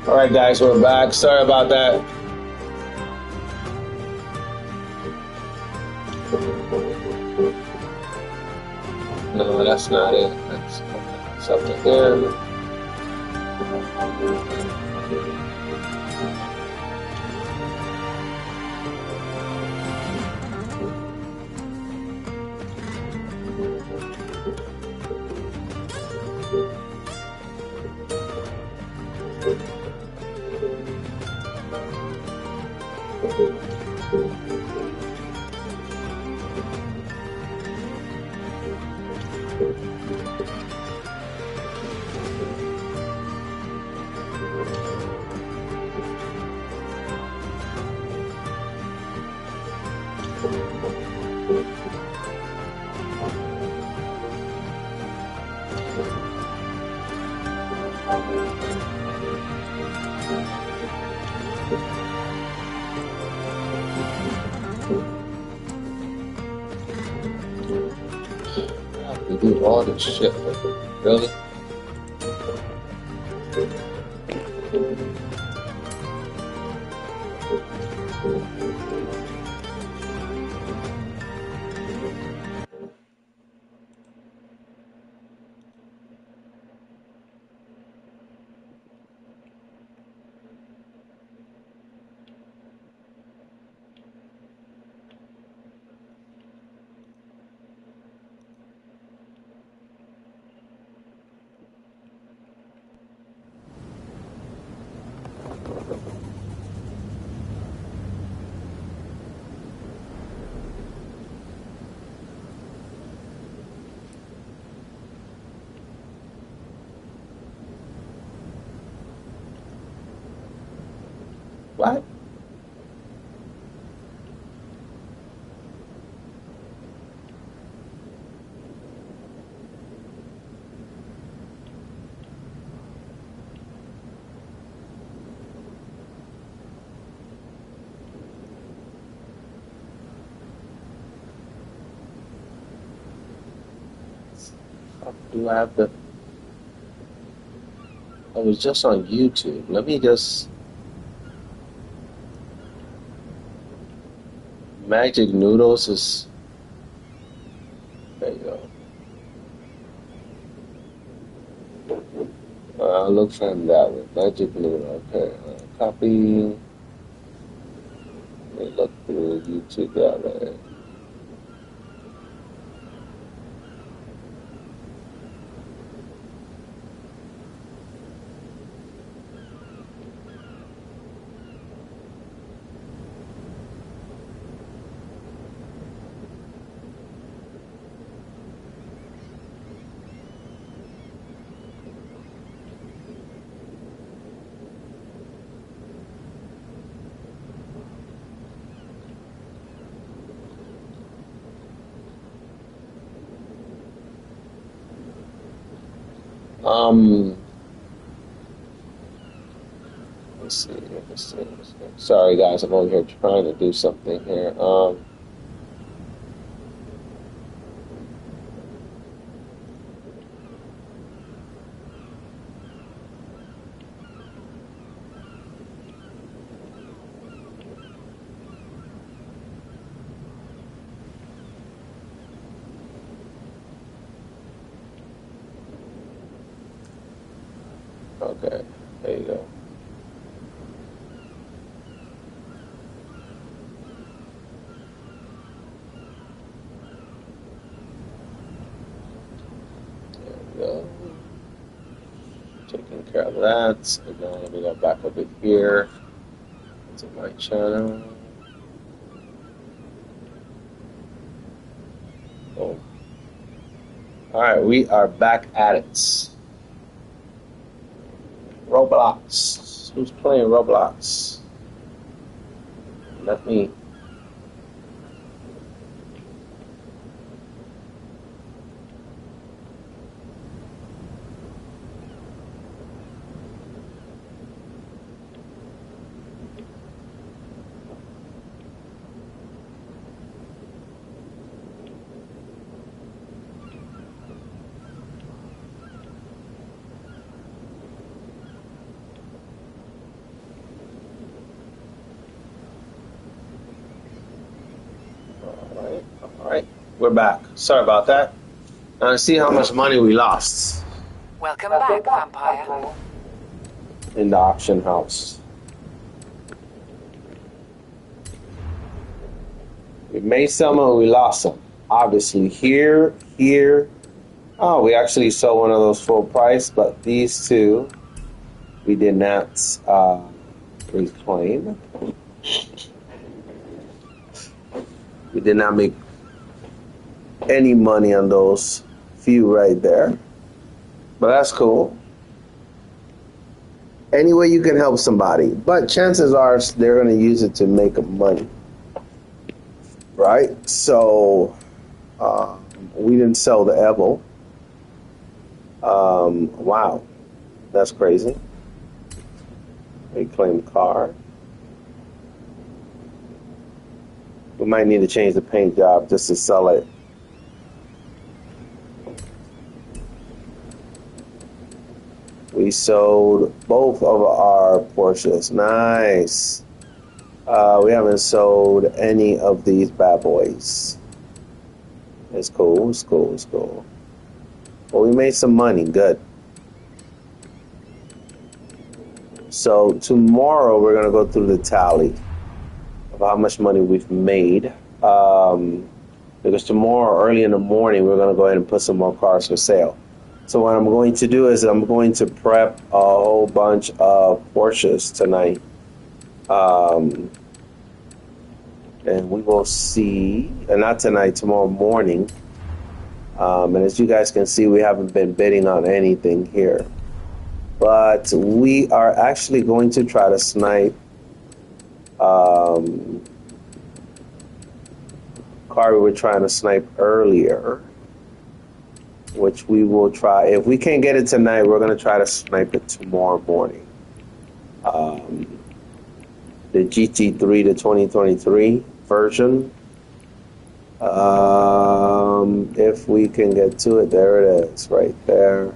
All right, guys, we're back. Sorry about that. No, that's not it. That's something there. We do all this shit, really? What? Do I have to? I was just on YouTube. Let me just. Magic Noodles is. There you go. I'll look for him that way. Magic Noodle. Okay. Copy. Let me look through YouTube that way. Um, let's see. Sorry, guys, I'm over here trying to do something here. Okay, there you go. There we go. Taking care of that. And now let me go back over here to my channel. Oh. All right, we are back at it. Roblox. Who's playing Roblox? Let me All right. We're back. Sorry about that. Now let's see how much money we lost. Welcome back, vampire. In the auction house. We made some and we lost some. Obviously, here. Oh, we actually sold one of those full price, but these two we did not reclaim. We did not make any money on those few right there, but that's cool. Any way you can help somebody, but chances are they're going to use it to make money, right? So we didn't sell the Evo. Wow, that's crazy. Reclaim car. We might need to change the paint job just to sell it. We sold both of our Porsches. Nice. We haven't sold any of these bad boys. It's cool. It's cool. It's cool. Well, we made some money. Good. So tomorrow we're going to go through the tally of how much money we've made. Because tomorrow, early in the morning, we're going to go ahead and put some more cars for sale. So what I'm going to do is I'm going to prep a whole bunch of Porsches tonight. And we will see, and not tonight, tomorrow morning. And as you guys can see, we haven't been bidding on anything here. But we are actually going to try to snipe car we were trying to snipe earlier, which we will try. If we can't get it tonight, we're going to try to snipe it tomorrow morning. The GT3, the 2023 version. If we can get to it, there it is, right there.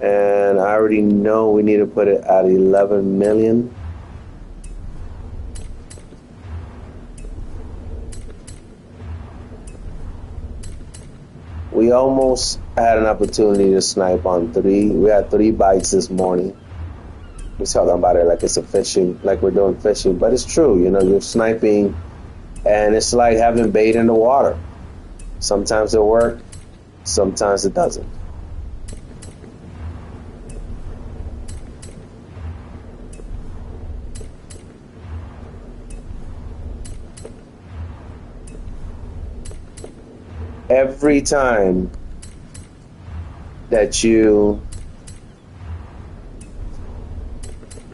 And I already know we need to put it at 11 million. We almost had an opportunity to snipe on 3. We had 3 bites this morning. We're talking about it like it's a fishing, like we're doing fishing, but it's true. You know, you're sniping, and it's like having bait in the water. Sometimes it works, sometimes it doesn't. Every time that you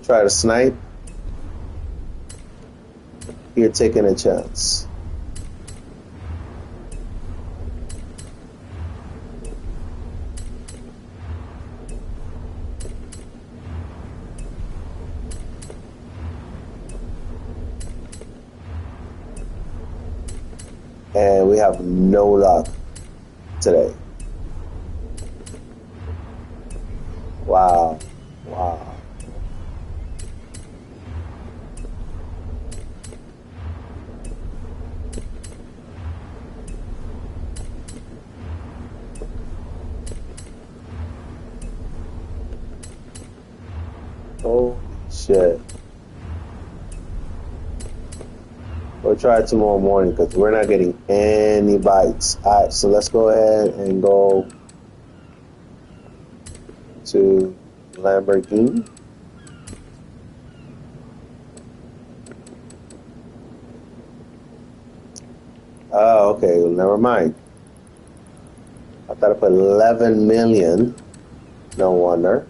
try to snipe, you're taking a chance. And we have no luck today. Wow. Wow. Holy shit. We'll try it tomorrow morning because we're not getting any bites. All right, so let's go ahead and go to Lamborghini. Oh, okay, well, never mind. I thought I put 11 million. No wonder.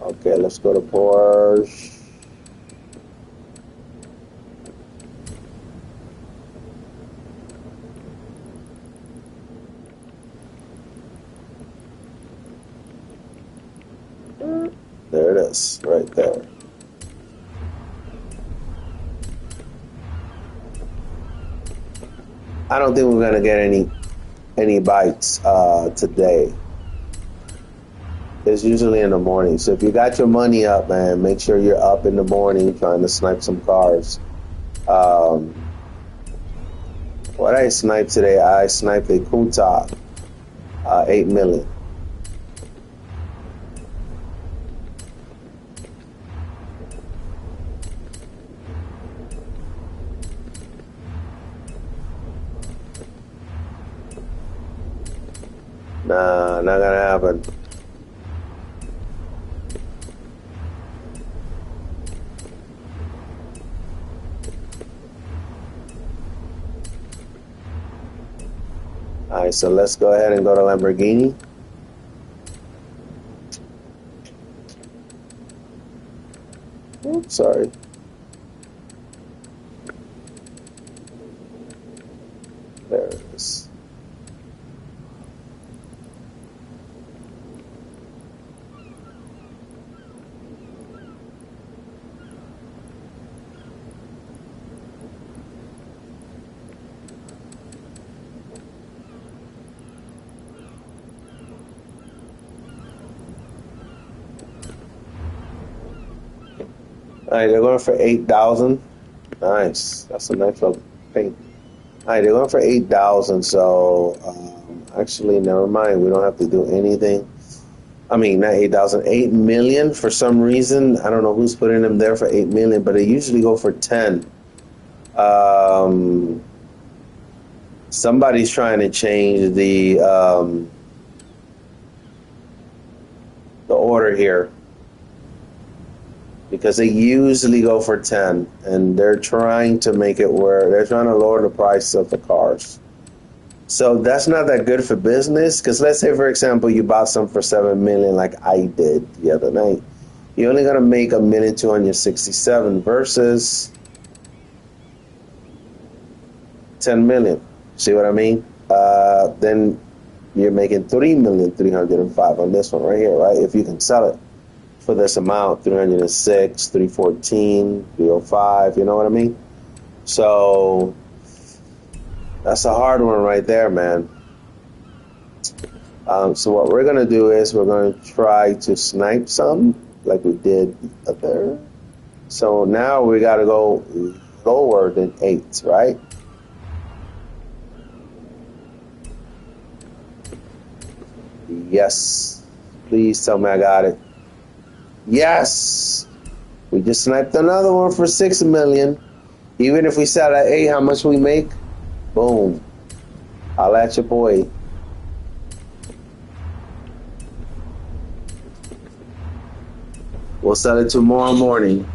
Okay, let's go to Porsche. There it is, right there. I don't think we're gonna get any bites today. It's usually in the morning. So if you got your money up, man, make sure you're up in the morning trying to snipe some cars. What I sniped today, I sniped a Kuta, 8 million. Nah, not gonna happen. All right, so let's go ahead and go to Lamborghini. Oops, sorry. There it is. All right, they're going for 8,000. Nice. That's a nice little paint. All right, they're going for 8,000. So actually, never mind. We don't have to do anything. I mean, not 8,000, 8 million for some reason. I don't know who's putting them there for 8 million, but they usually go for 10. Somebody's trying to change the order here, because they usually go for 10, and they're trying to make it where they're trying to lower the price of the cars. So that's not that good for business, because let's say, for example, you bought some for 7 million like I did the other night. You're only going to make 1,267,000 versus 10 million. See what I mean? Then you're making 3,305,000 on this one right here, right? If you can sell it for this amount, 306, 314, 305, you know what I mean? So that's a hard one right there, man. So what we're going to do is we're going to try to snipe some like we did there. So now we got to go lower than 8, right? Yes. Please tell me I got it. Yes. We just sniped another one for 6 million. Even if we sell at 8, how much we make? Boom. I'll at your boy. We'll sell it tomorrow morning.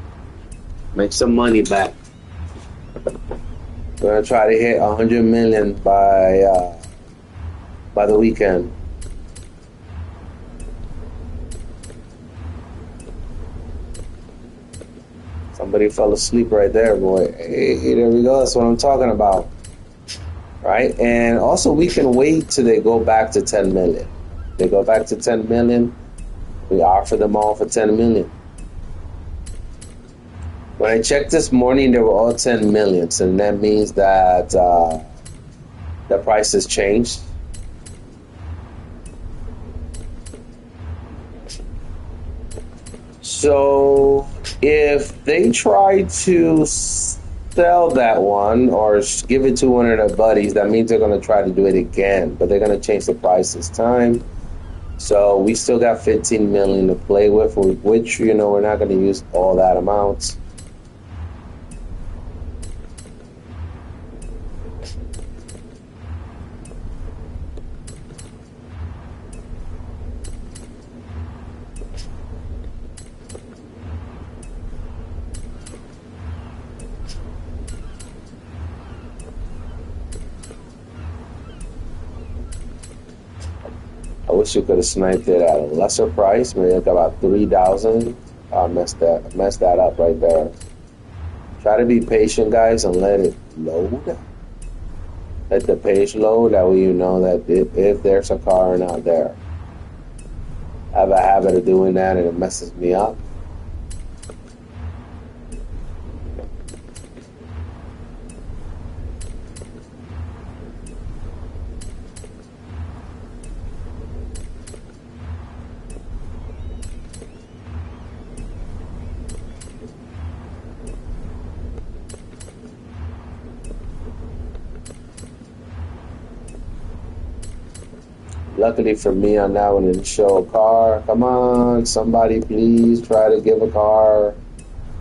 Make some money back. We're gonna try to hit 100 million by the weekend. Somebody fell asleep right there, boy. Hey, there we go. That's what I'm talking about. Right? And also, we can wait till they go back to 10 million. They go back to 10 million. We offer them all for 10 million. When I checked this morning, they were all 10 millions, and that means that the price has changed. So if they try to sell that one or give it to one of their buddies, that means they're going to try to do it again, but they're going to change the price this time. So we still got 15 million to play with, which, you know, we're not going to use all that amount. I wish you could have sniped it at a lesser price, maybe like about 3,000. I messed that up right there. Try to be patient, guys, and let it load. Let the page load. That way you know that if there's a car not there. I have a habit of doing that, and it messes me up. Luckily for me, on that one, it didn't show a car. Come on, somebody please try to give a car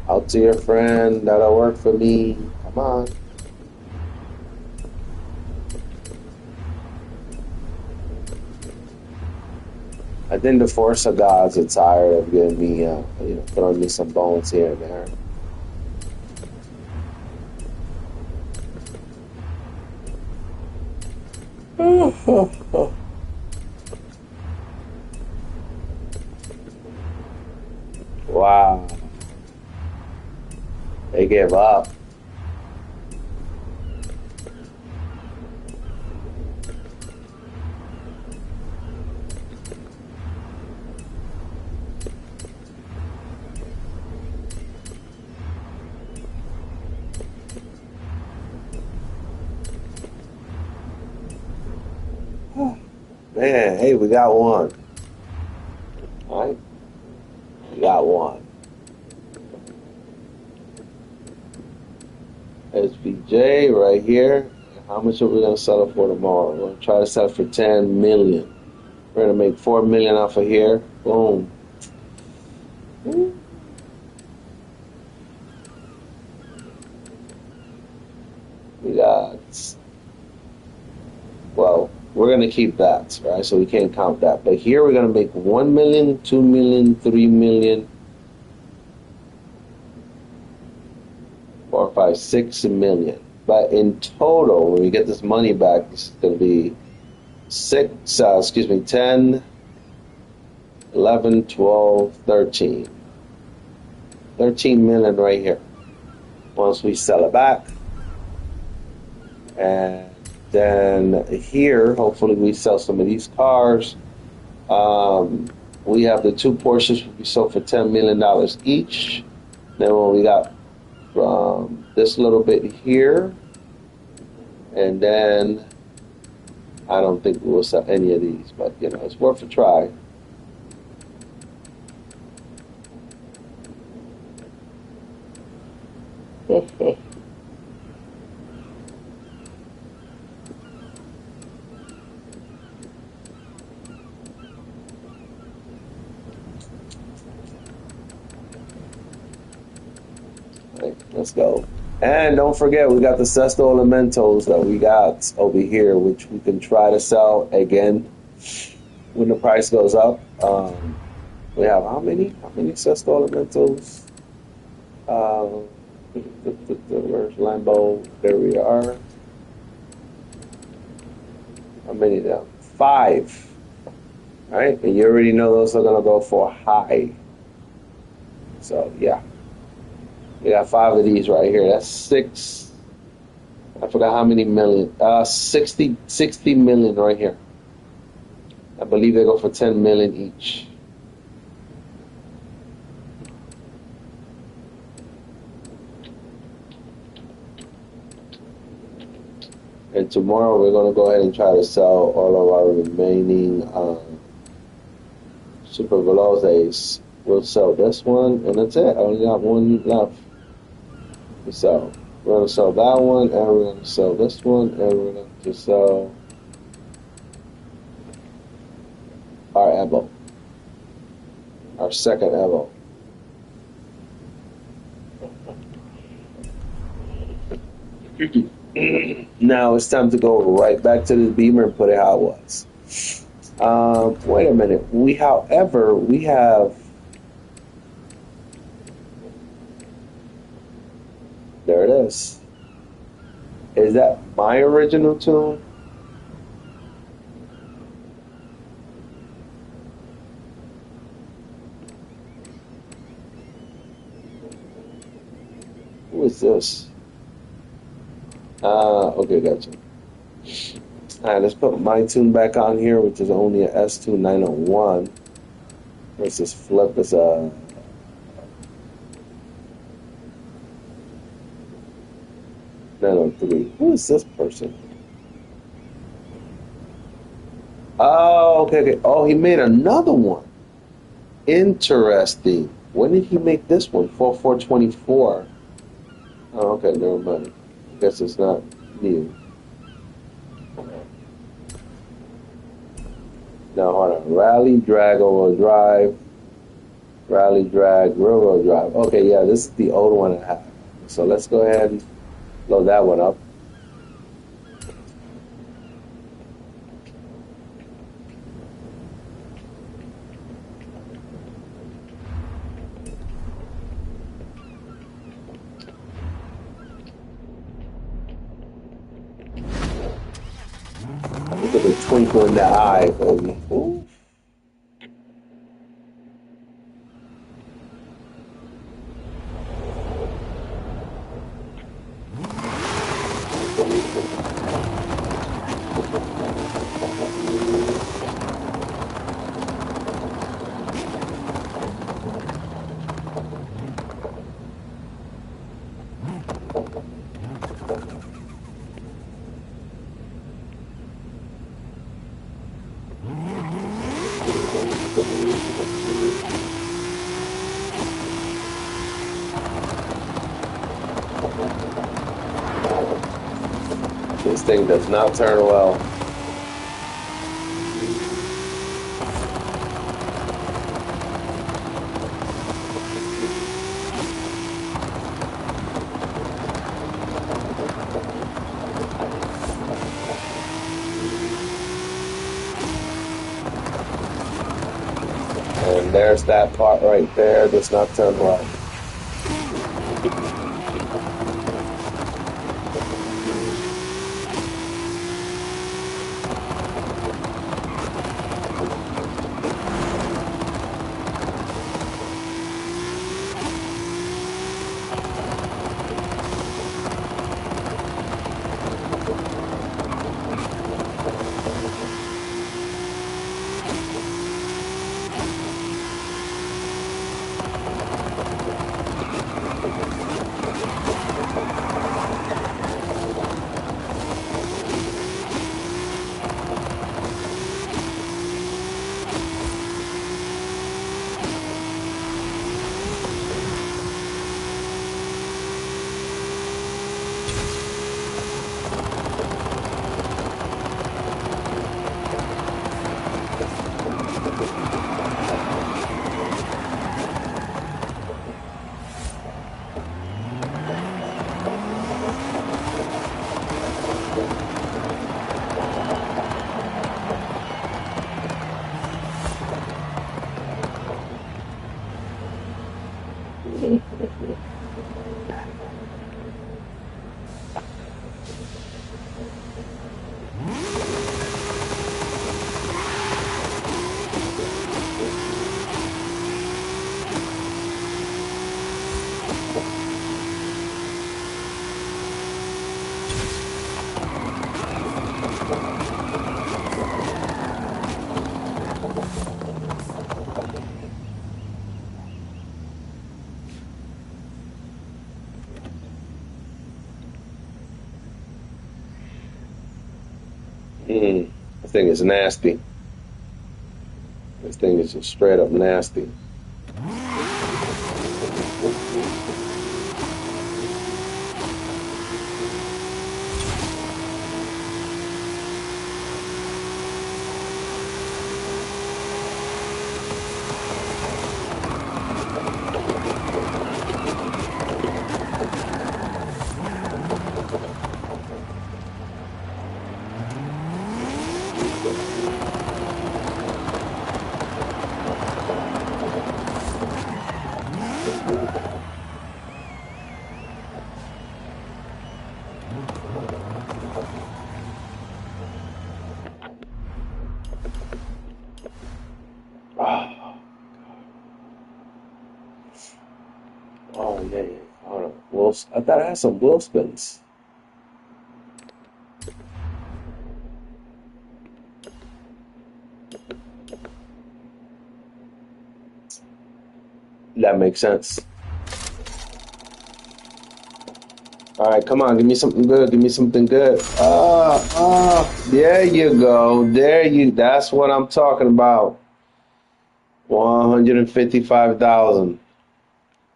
out to your friend. That'll work for me. Come on. I think the Forza gods are tired of giving me, throwing me some bones here and there. Wow. They gave up. Man, hey, we got one. All right? We got one. SVJ right here. How much are we going to sell it for tomorrow? We're going to try to sell it for 10 million. We're going to make 4 million off of here. Boom. We got, well, we're going to keep that, right? So we can't count that. But here we're going to make 1 million, 2 million, 3 million, 4, 5, 6 million. But in total, when we get this money back, it's going to be 10, 11, 12, 13. 13 million right here. Once we sell it back. And then here, hopefully we sell some of these cars. We have the two Porsches we sold for $10 million each. Then when we got this little bit here, and then I don't think we will sell any of these, but it's worth a try. Right, let's go. And don't forget, we got the Sesto Elementals that we got over here, which we can try to sell again when the price goes up. We have how many Sesto Elementals? Where's Lambo? There we are. How many of them? 5. All right, and you already know those are gonna go for high. So yeah. We got 5 of these right here. That's 6. I forgot how many million. 60 million right here. I believe they go for 10 million each. And tomorrow we're going to go ahead and try to sell all of our remaining Super Velozes. We'll sell this one, and that's it. I only got one left. So we're going to sell that one, and we're going to sell this one, and we're going to sell our Evo, our second Evo. Now it's time to go right back to the Beamer and put it how it was. Wait a minute. We have. There it is. Is that my original tune? Who is this? Okay, gotcha. Alright, let's put my tune back on here, which is only a S2 901. Versus Flip is a 903. Who is this person? Oh, okay. Oh, he made another one. Interesting. When did he make this one? 4424. Oh, okay, never mind. I guess it's not new. Now hold on. Rally, drag, all-wheel drive. Rally, drag, rear-wheel drive. Okay, yeah, this is the old one I have. So let's go ahead and load that one up. Look at the twinkle in the eye, baby. Ooh. This thing does not turn well. And there's that part right there. Does not turn well. This thing is nasty. This thing is just straight up nasty. Oh, yeah. Hold on. I thought I had some wheel spins. That makes sense. All right, come on, give me something good. Give me something good. There you go. That's what I'm talking about. 155,000.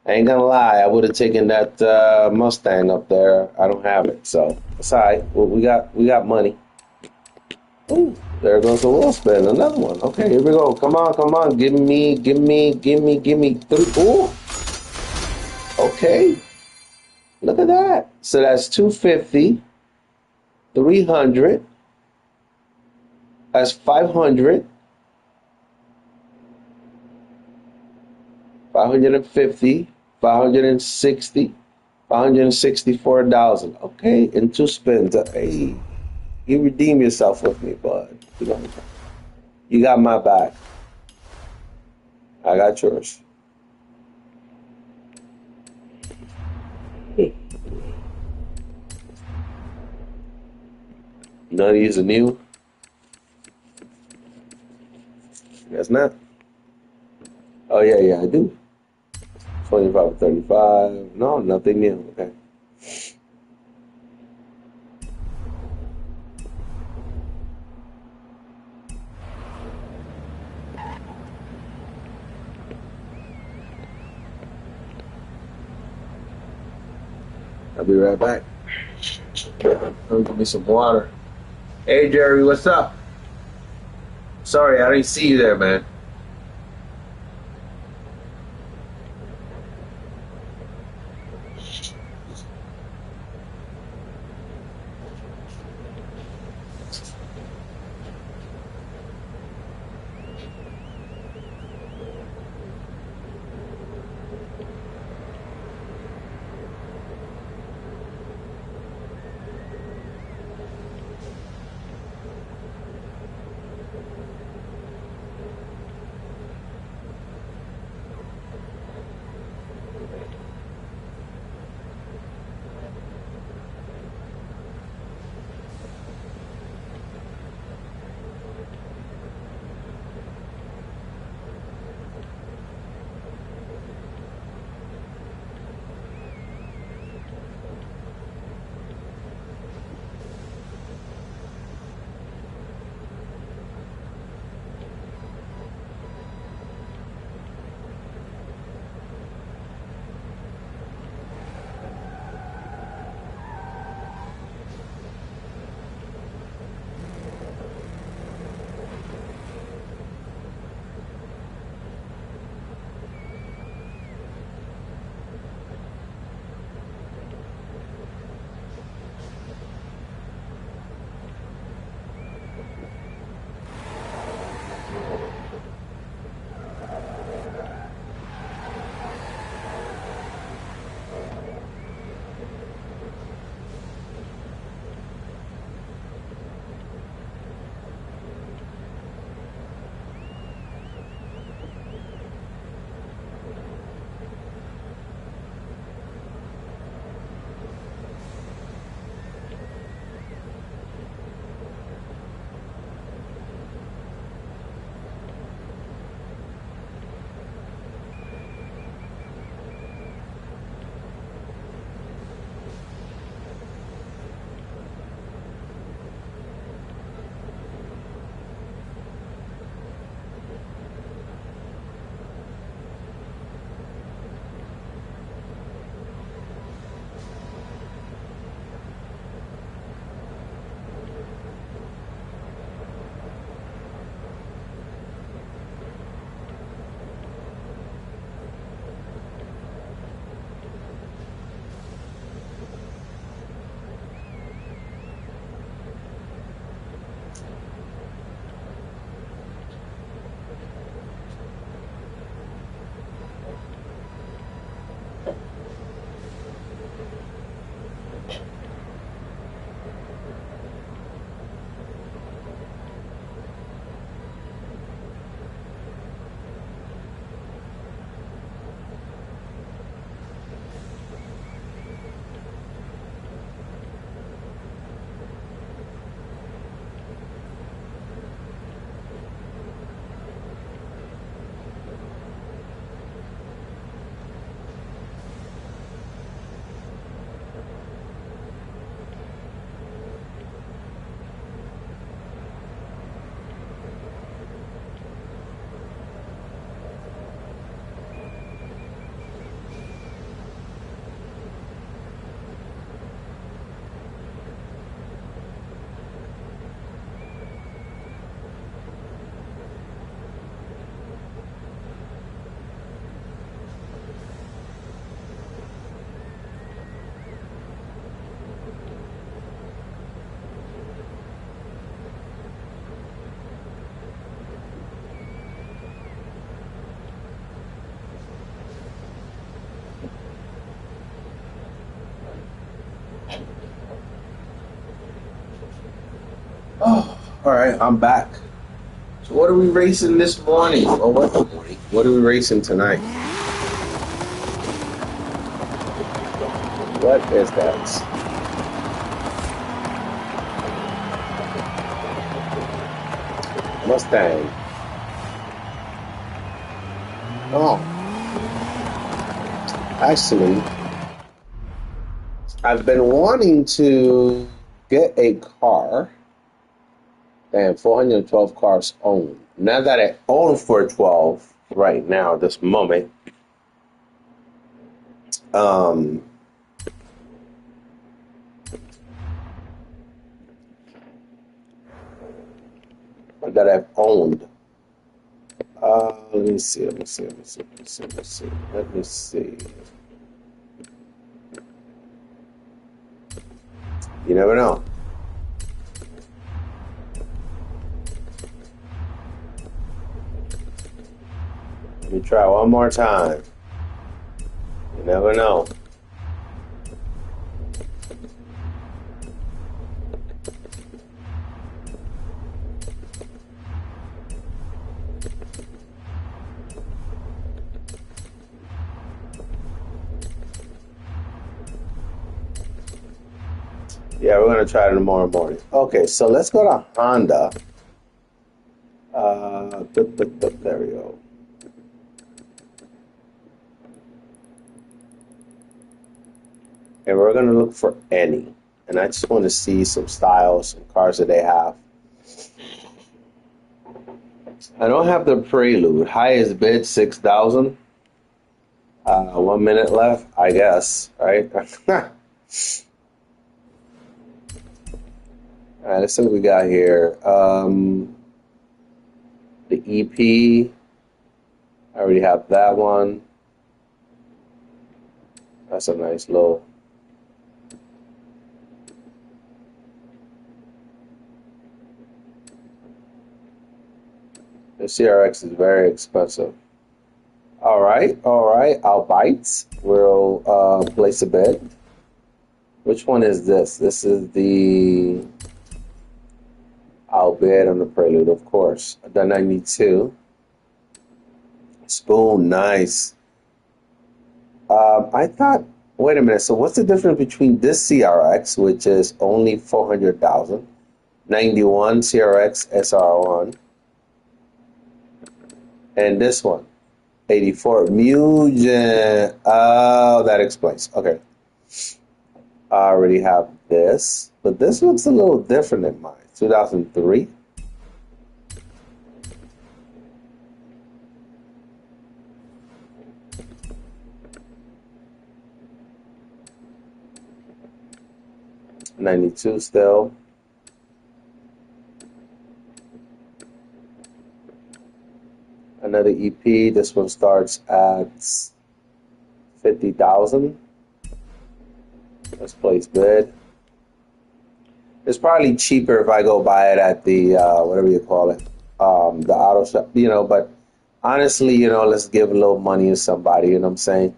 I ain't gonna lie, I would have taken that Mustang up there. I don't have it, so it's all right. Well, we got money. Ooh, there goes a wheel spin. Another one. Okay, here we go. Come on, come on. Give me three. Ooh. Okay. Look at that. So that's 250, 300. That's 500, 550, 560, 564,000. Okay, in two spins. Hey, you redeem yourself with me, bud. You got my back. I got yours. None of these are new. Guess not. Oh yeah, I do. 25, 35. No, nothing new. Okay. I'll be right back. Give me some water. Hey Jerry, what's up? Sorry, I didn't see you there, man. Oh, all right, I'm back. So what are we racing this morning? Or what morning? What are we racing tonight? What is that? Mustang. Oh, actually, I've been wanting to get a car. Damn, 412 cars owned. Now that I own 412 right now, this moment, um, that I've owned. Let me see. Let me see. You never know. Let me try one more time. You never know. Yeah, we're gonna try it tomorrow morning. Okay, so let's go to Honda. There we go. And we're gonna look for any. And I just want to see some styles, some cars that they have. I don't have the Prelude. Highest bid 6,000. 1 minute left, I guess. Right. All right. Let's see what we got here. The EP. I already have that one. That's a nice little. The CRX is very expensive. All right. I'll bite. We'll place a bid. Which one is this? This is the. I'll bid on the Prelude, of course. The 92. Spoon, nice. I thought, wait a minute. So what's the difference between this CRX, which is only 400,000, 91 CRX SR1, and this one, 84 Mugen? Oh, that explains. Okay. I already have this, but this looks a little different than mine. 2003. '92 still. Another EP. This one starts at 50,000. Let's place bid. It's probably cheaper if I go buy it at the whatever you call it, the auto shop. But honestly, let's give a little money to somebody. You know what I'm saying?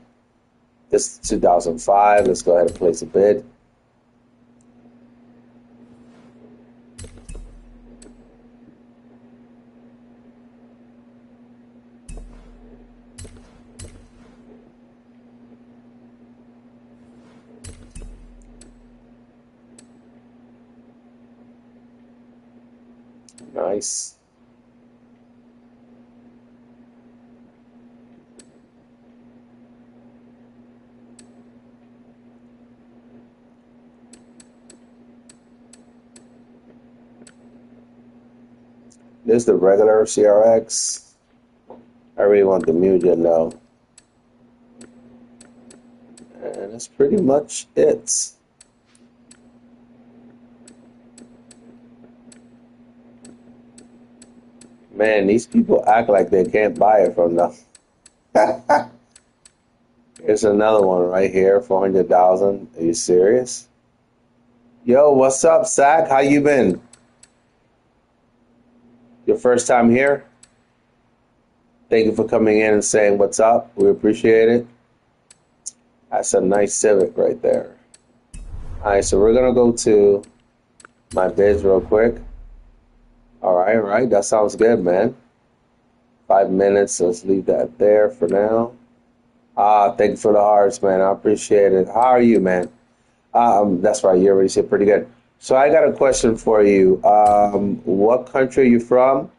This is 2005. Let's go ahead and place a bid. Nice. This is the regular CRX. I really want the Mugen though. And that's pretty much it. Man, these people act like they can't buy it from them. Here's another one right here, 400,000. Are you serious? Yo, what's up, Zach? How you been? Your first time here? Thank you for coming in and saying what's up. We appreciate it. That's a nice Civic right there. All right, so we're gonna go to my bids real quick. All right. That sounds good, man. 5 minutes. Let's leave that there for now. Thank you for the hearts, man. I appreciate it. How are you, man? That's right. You already said pretty good. So I got a question for you. What country are you from,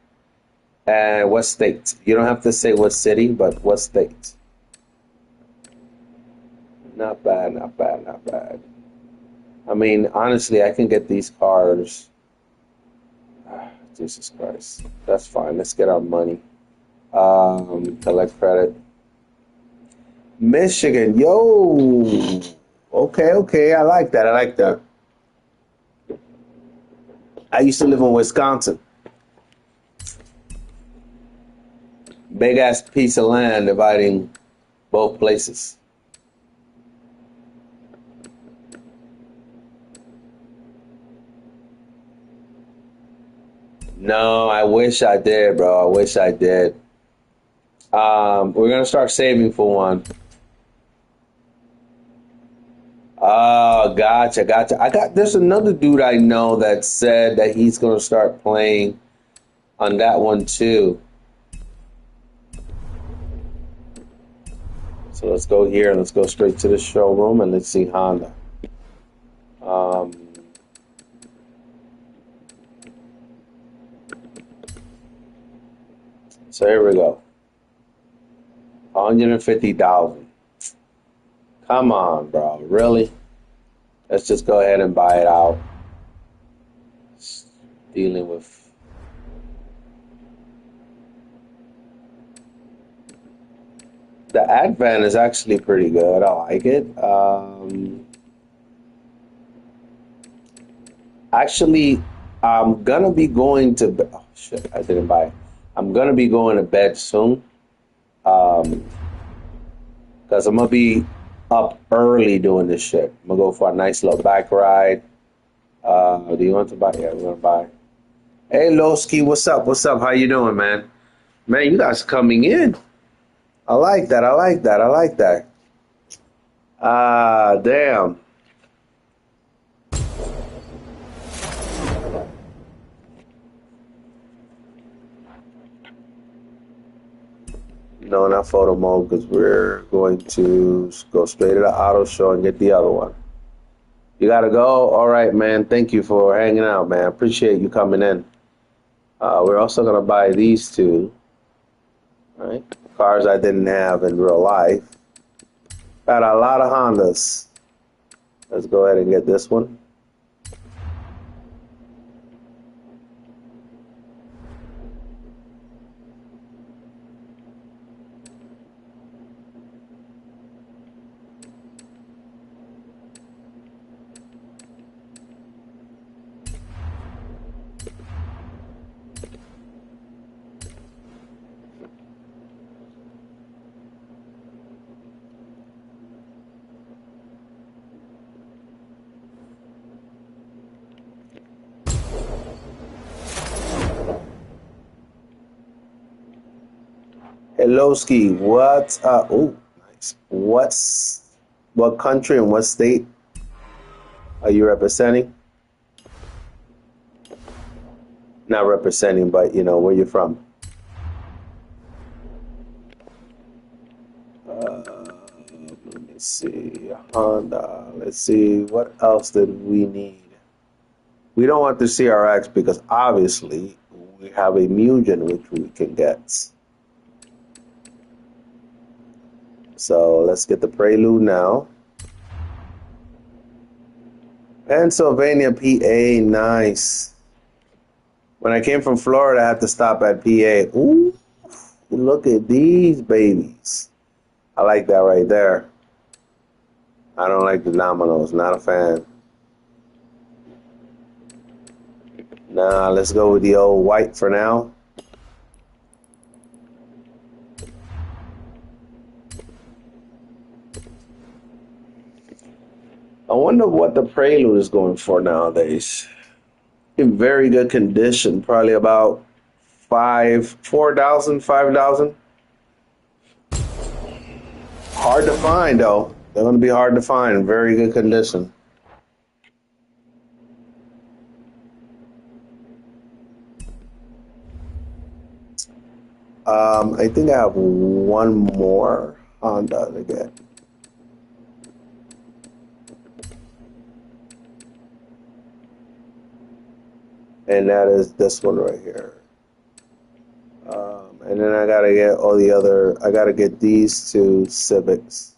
and what state? You don't have to say what city, but what state? Not bad, not bad, not bad. I mean, honestly, I can get these cars. Jesus Christ. That's fine. Let's get our money. Collect credit. Michigan. Yo. Okay, okay. I like that. I like that. I used to live in Wisconsin. Big ass piece of land dividing both places. No, I wish I did, bro. I wish I did. We're gonna start saving for one. Oh, gotcha, gotcha. There's another dude I know that said that he's gonna start playing on that one too. So let's go here. Let's go straight to the showroom and let's see Honda. Um, so here we go. 150,000. Come on, bro. Really? Let's just go ahead and buy it out. Dealing with the Advent is actually pretty good. I like it. Actually, I'm gonna be going to. Oh shit! I didn't buy it. I'm gonna be going to bed soon. Um, because I'm gonna be up early doing this shit. I'm gonna go for a nice little bike ride. Do you want to buy? Yeah, we're gonna buy. Hey, Lowski, what's up? What's up? How you doing, man? Man, you guys coming in. I like that. I like that. I like that. Damn. No, not photo mode because we're going to go straight to the auto show and get the other one. You gotta go. All right, man. Thank you for hanging out, man. Appreciate you coming in. We're also gonna buy these two, right? Cars I didn't have in real life. Got a lot of Hondas. Let's go ahead and get this one. Hello, Ski. Nice. What country and what state are you representing? Not representing, but you know where you're from. Let me see. Honda. Let's see. What else did we need? We don't want the CRX because obviously we have a Mugen which we can get. So let's get the Prelude now. Pennsylvania, PA, nice. When I came from Florida, I had to stop at PA. Ooh, look at these babies. I like that right there. I don't like the dominoes, not a fan. Nah, let's go with the old white for now. I wonder what the Prelude is going for nowadays. In very good condition, probably about 4,000, 5,000. Hard to find though. They're going to be hard to find in very good condition. I think I have one more Honda to get. And that is this one right here. And then I gotta get all the other, I gotta get these two Civics,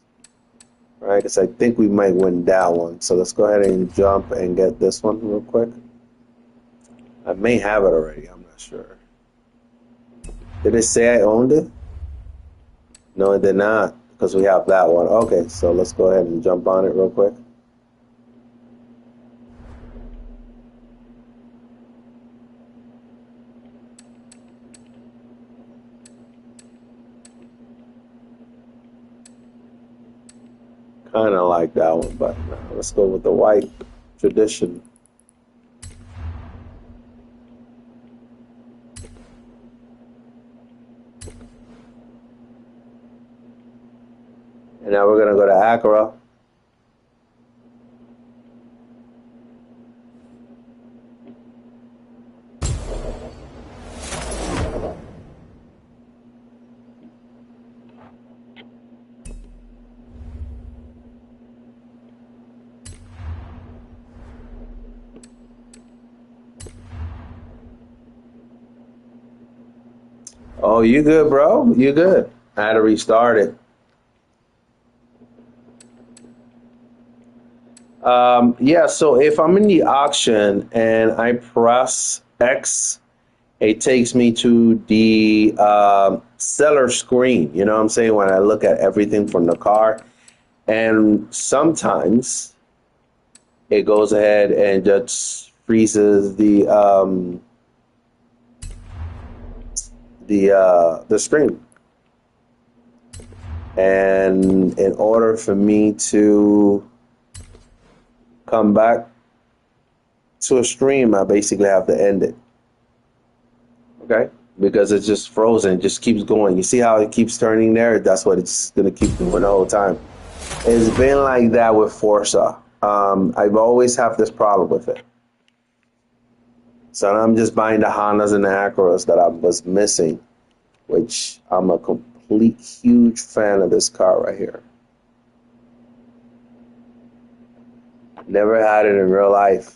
right? Because I think we might win that one. So let's go ahead and jump and get this one real quick. I may have it already, I'm not sure. Did it say I owned it? No, it did not, because we have that one. Okay, so let's go ahead and jump on it real quick. Kind of like that one, but let's go with the white tradition. And now we're gonna go to Acura. Oh, you good, bro? You good? I had to restart it. Yeah, so if I'm in the auction and I press X, it takes me to the seller screen. You know what I'm saying? When I look at everything from the car. And sometimes it goes ahead and just freezes the screen. And in order for me to come back to a stream, I basically have to end it. Okay? Because it's just frozen. It just keeps going. You see how it keeps turning there? That's what it's going to keep doing the whole time. It's been like that with Forza. I've always had this problem with it. So I'm just buying the Hondas and the Acuras that I was missing, which I'm a complete huge fan of this car right here. Never had it in real life.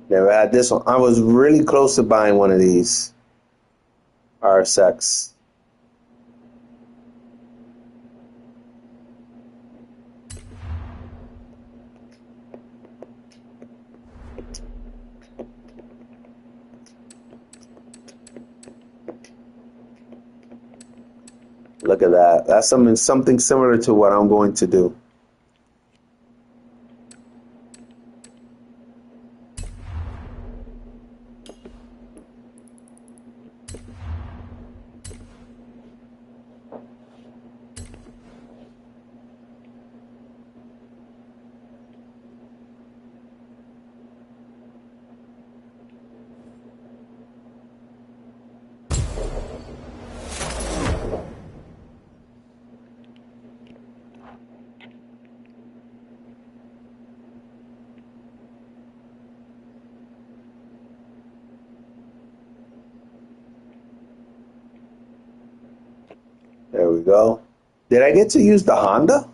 Never had this one. I was really close to buying one of these RSX. Look at that. That's something similar to what I'm going to do. There we go. Did I get to use the Honda?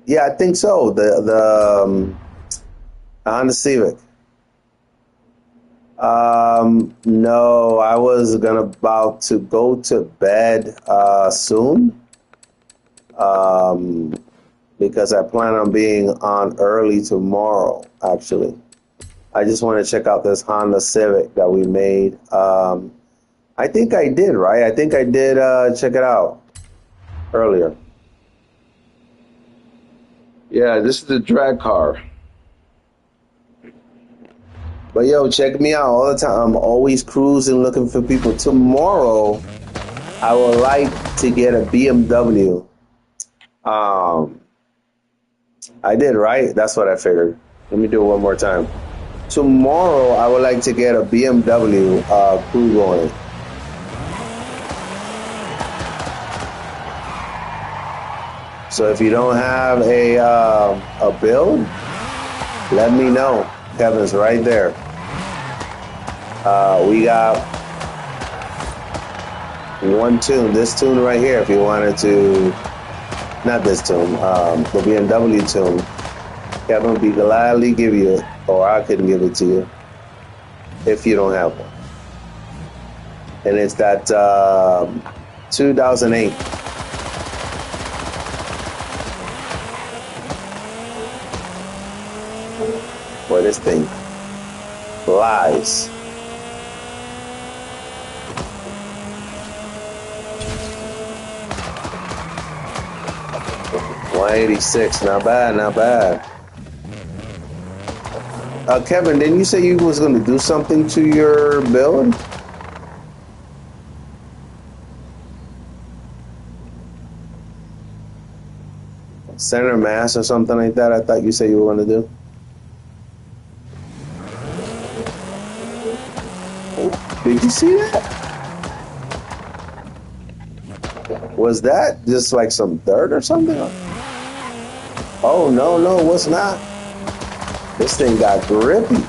Yeah, I think so. The Honda Civic. No, I was about to go to bed soon. Because I plan on being on early tomorrow, actually. I just want to check out this Honda Civic that we made. I think I did, right? I think I did check it out earlier. Yeah, this is the drag car. But yo, check me out all the time. I'm always cruising looking for people. Tomorrow, I would like to get a BMW. I did, right? That's what I figured. Let me do it one more time. Tomorrow, I would like to get a BMW crew going. So if you don't have a build, let me know. Kevin's right there. We got one tune, this tune right here. If you wanted to, not this tune, the BMW tune, Kevin would be gladly give you it, or I could give it to you if you don't have one. And it's that 2008. Boy, this thing flies. $186, not bad, not bad. Kevin, didn't you say you was going to do something to your build? Center mass or something like that? I thought you said you were going to do. Did you see that? Was that just like some dirt or something? Oh, no, it was not. This thing got grippy.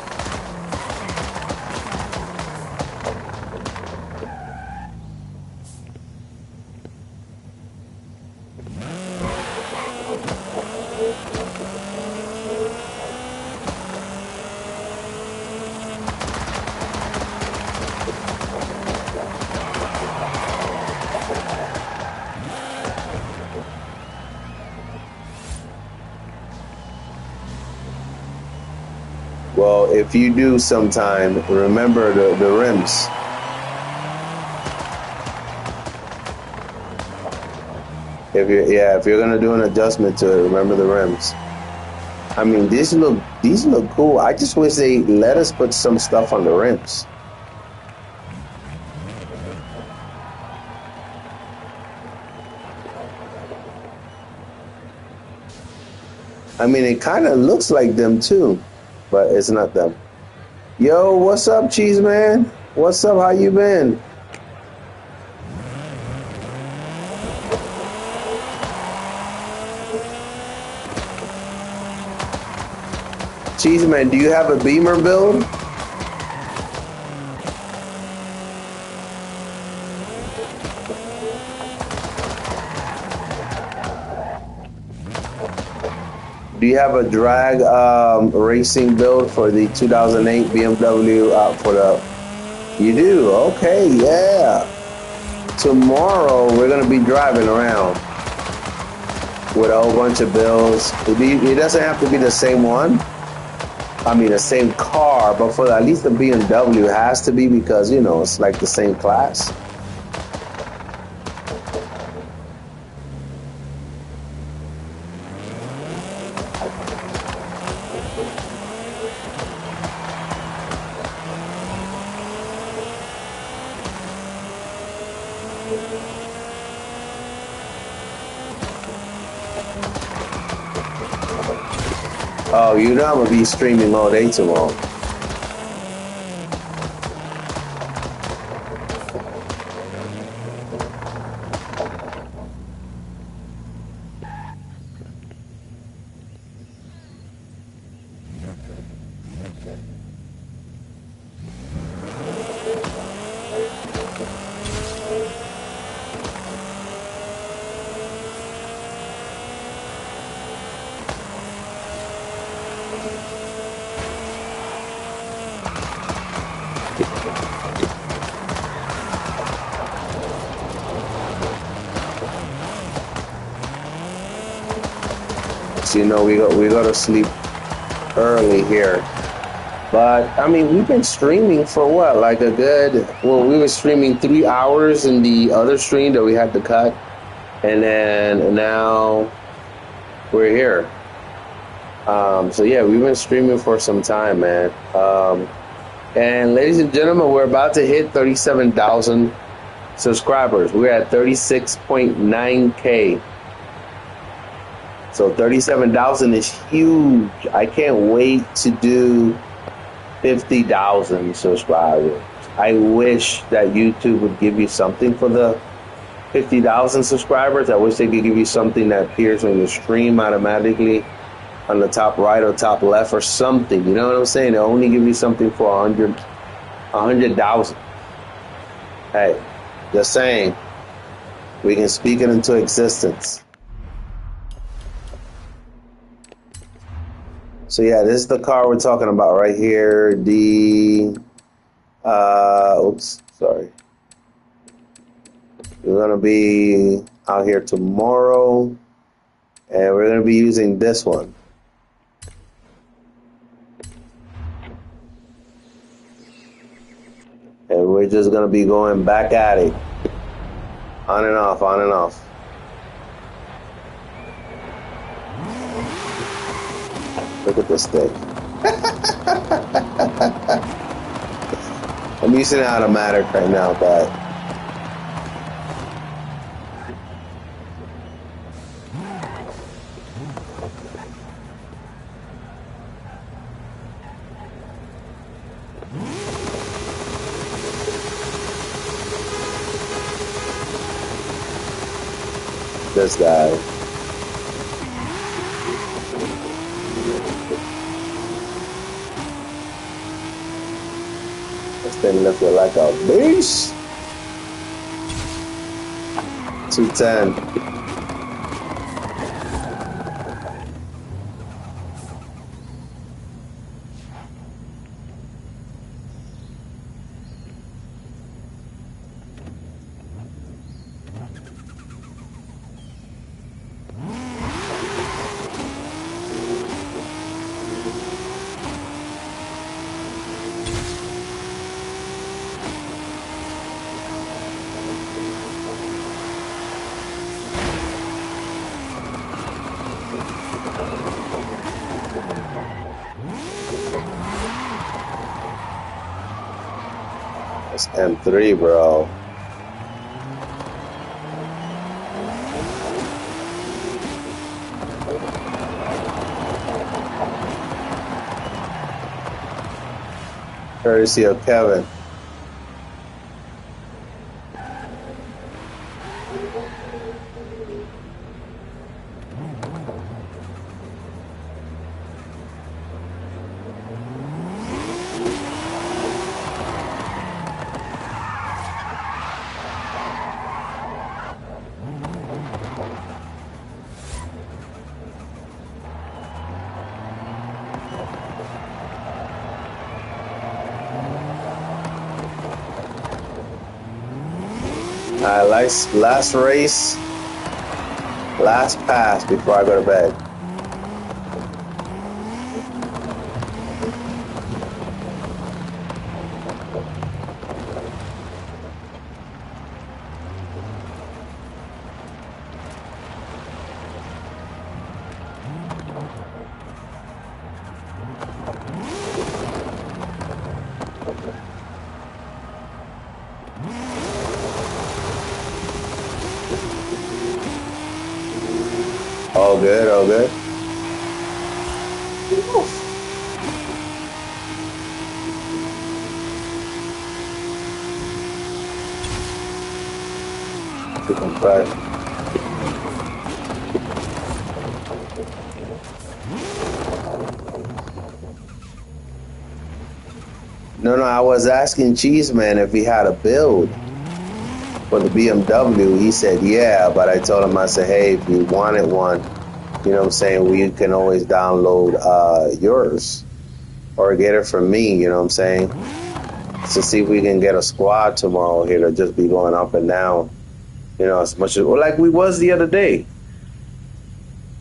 Well, if you do sometime, remember the rims. If you're gonna do an adjustment to it, remember the rims. I mean, these look cool. I just wish they let us put some stuff on the rims. I mean, it kind of looks like them too, but it's not them. Yo, what's up, Cheese Man? What's up? How you been? Cheese Man, do you have a Beamer build? Do you have a drag racing build for the 2008 BMW for the... You do? Okay, yeah. Tomorrow we're going to be driving around with a whole bunch of builds. It doesn't have to be the same one. I mean, the same car, but for at least the BMW has to be, because, you know, it's like the same class. Oh, you know I'm gonna be streaming all day tomorrow. So, you know, we go to sleep early here. But I mean, we've been streaming for what, like a good, well, we were streaming 3 hours in the other stream that we had to cut, and then now we're here. So yeah, we've been streaming for some time, man. And ladies and gentlemen, we're about to hit 37,000 subscribers. We're at 36.9K. So 37,000 is huge. I can't wait to do 50,000 subscribers. I wish that YouTube would give you something for the 50,000 subscribers. I wish they could give you something that appears on your stream automatically on the top right or top left or something. You know what I'm saying? They only give you something for 100,000. Hey, just saying. We can speak it into existence. So yeah, this is the car we're talking about right here. Oops, sorry. We're gonna be out here tomorrow, and we're gonna be using this one. And we're just gonna be going back at it. On and off, on and off. Look at this thing. I'm using automatic right now, but this guy. This thing looking like a beast. 210. It's M3, bro. Courtesy of Kevin. Last race, last pass before I go to bed. All good, all good. No, I was asking Cheeseman if he had a build for the BMW. He said, yeah, but I told him, I said, hey, if you wanted one, you know what I'm saying, we can always download yours or get it from me, you know what I'm saying, to see if we can get a squad tomorrow here to just be going up and down, you know, as much as, well, like we was the other day.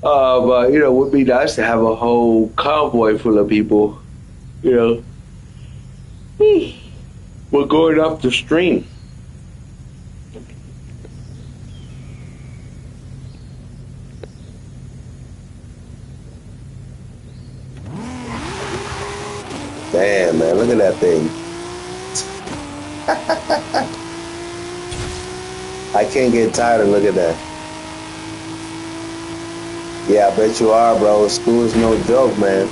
But, you know, it would be nice to have a whole convoy full of people, you know. We're going up the stream. Damn, man, look at that thing. I can't get tired of looking at that. Yeah, I bet you are, bro. School is no joke, man.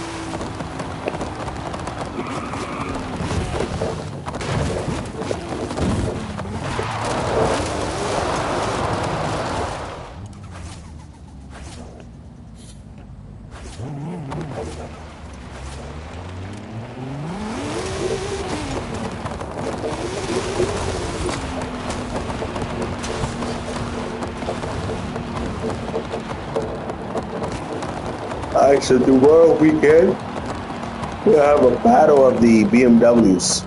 right, so tomorrow weekend we'll have a battle of the BMWs.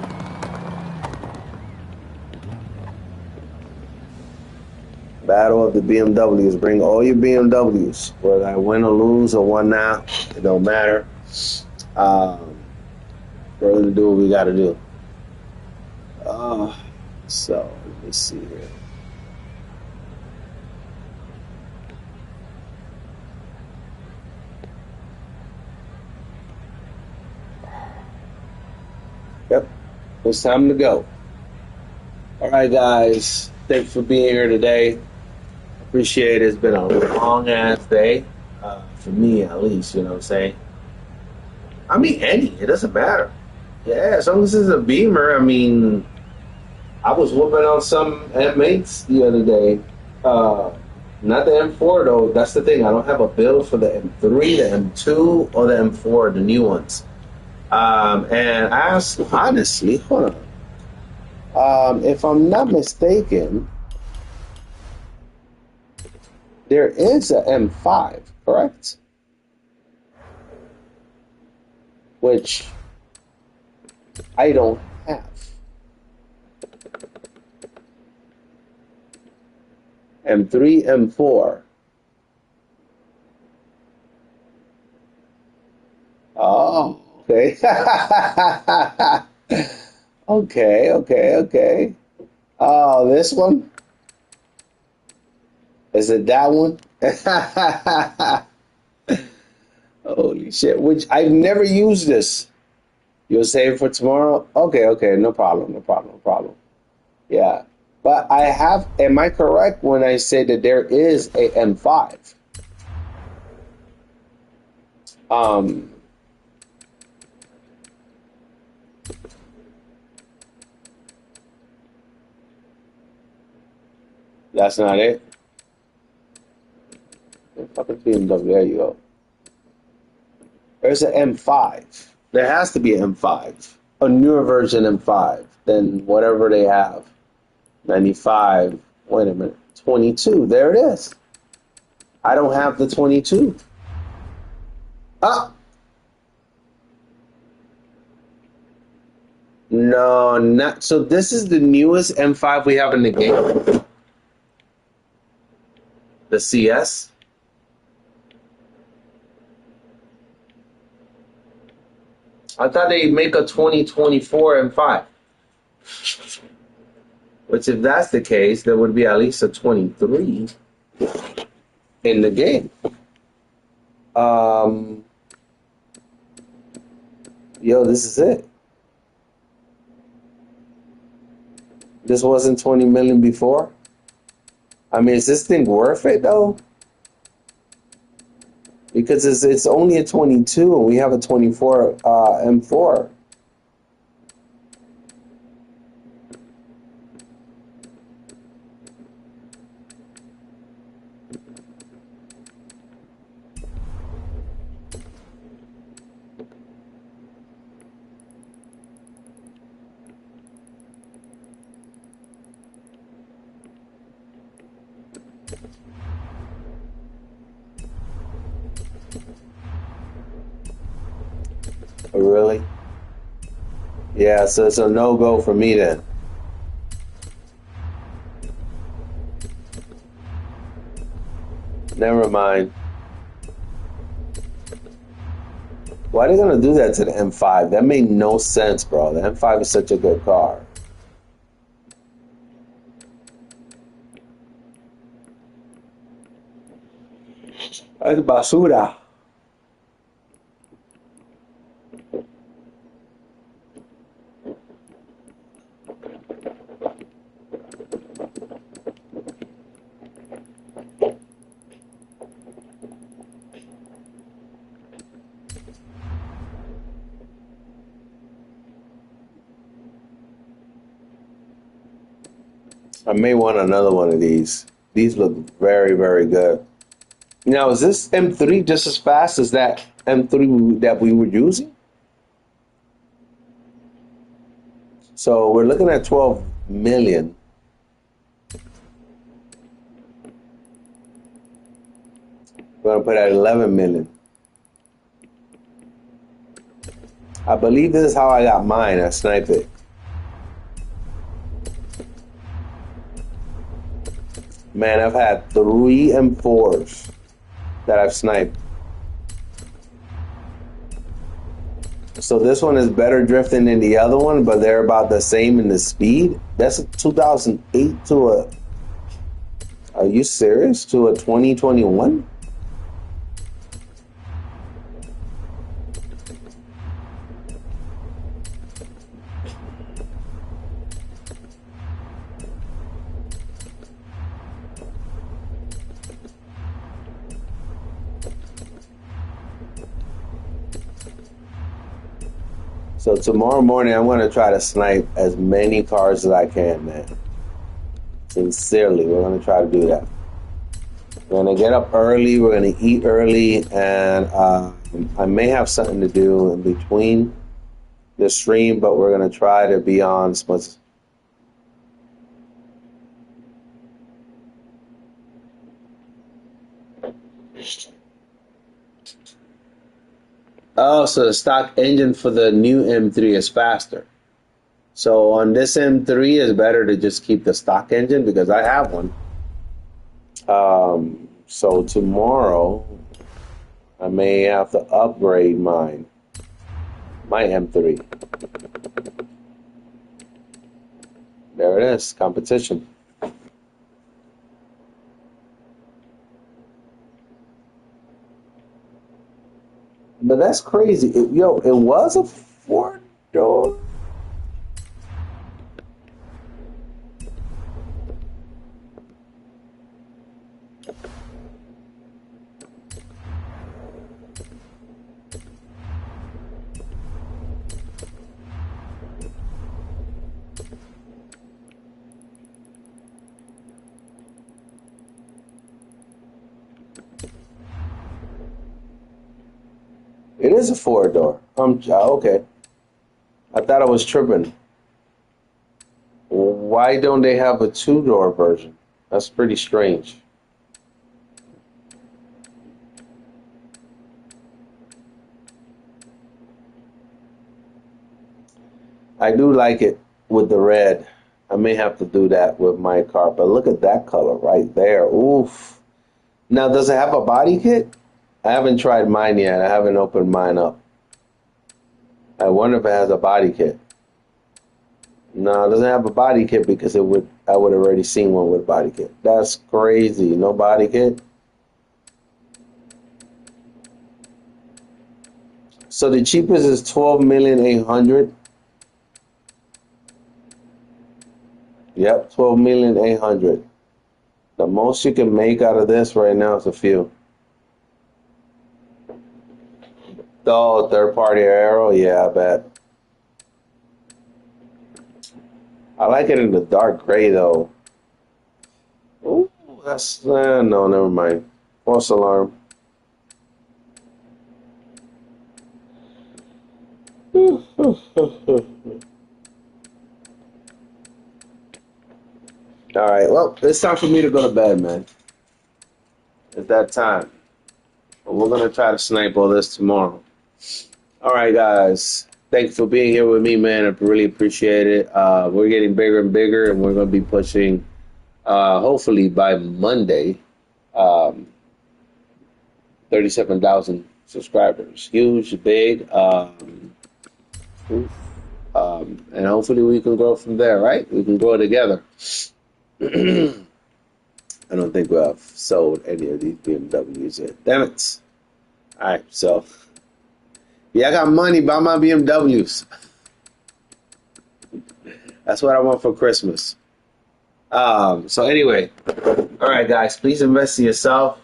Battle of the BMWs. Bring all your BMWs. Whether I win or lose or won now, it don't matter. We're gonna do what we gotta do. So let me see here. Yep, it's time to go. All right, guys. Thanks for being here today. Appreciate it. It's been a long ass day, for me at least. You know what I'm saying? I mean, it doesn't matter. Yeah, as long as it's a Beamer. I mean, I was whooping on some M8s the other day. Not the M4 though. That's the thing. I don't have a build for the M3, the M2, or the M4, the new ones. And I asked, honestly, hold on. If I'm not mistaken, there is a M5, correct? Which I don't have. M3, M4. Oh, okay. Okay. Oh, this one? Is it that one? Holy shit. Which I've never used this. You'll save it for tomorrow? Okay. No problem. Yeah. But I have, am I correct when I say that there is a M5? That's not it. Fucking BMW, there you go. There's an M5. There has to be an M5. A newer version M5 than whatever they have. 95. Wait a minute. 22. There it is. I don't have the 22. Ah! No, not. So this is the newest M5 we have in the game. The CS. I thought they'd make a 2024 M5. Which, if that's the case, there would be at least a 23 in the game. Yo, this is it. This wasn't 20 million before. I mean, is this thing worth it though? Because it's only a 22 and we have a 24 M4. Oh, really? Yeah, so it's a no-go for me then. Never mind. Why are they gonna do that to the M5? That made no sense, bro. The M5 is such a good car. That's basura. I may want another one of these. These look very, very good. Now, is this M3 just as fast as that M3 that we were using? So we're looking at 12 million. We're gonna put at 11 million. I believe this is how I got mine. I sniped it. Man, I've had 3 M4s that I've sniped. So this one is better drifting than the other one, but they're about the same in the speed. That's a 2008 to a... Are you serious? To a 2021? So tomorrow morning, I'm going to try to snipe as many cars as I can, man. Sincerely, we're going to try to do that. We're going to get up early. We're going to eat early. And I may have something to do in between the stream, but we're going to try to be on as much. Oh, so the stock engine for the new M3 is faster. So on this M3, it's better to just keep the stock engine because I have one. So tomorrow, I may have to upgrade my M3. There it is, competition. But that's crazy. It was a 4-door. It is a 4-door. Okay. I thought I was tripping. Why don't they have a 2-door version? That's pretty strange. I do like it with the red. I may have to do that with my car, but look at that color right there. Oof. Now, does it have a body kit? I haven't tried mine yet. I haven't opened mine up. I wonder if it has a body kit. No, it doesn't have a body kit because I would have already seen one with body kit. That's crazy. No body kit. So the cheapest is 12,800,000. Yep, 12,800,000. The most you can make out of this right now is a few. Oh, third-party aero? Yeah, I bet. I like it in the dark gray, though. Ooh, that's... no, never mind. False alarm. All right, well, it's time for me to go to bed, man. It's that time. But we're going to try to snipe all this tomorrow. All right, guys. Thanks for being here with me, man. I really appreciate it. We're getting bigger and bigger, and we're going to be pushing, hopefully by Monday, 37,000 subscribers. Huge, big, and hopefully we can grow from there, right? We can grow together. I don't think we have sold any of these BMWs yet. Damn it. All right, so... yeah, I got money, buy my BMWs. That's what I want for Christmas. So anyway, all right, guys, please invest in yourself.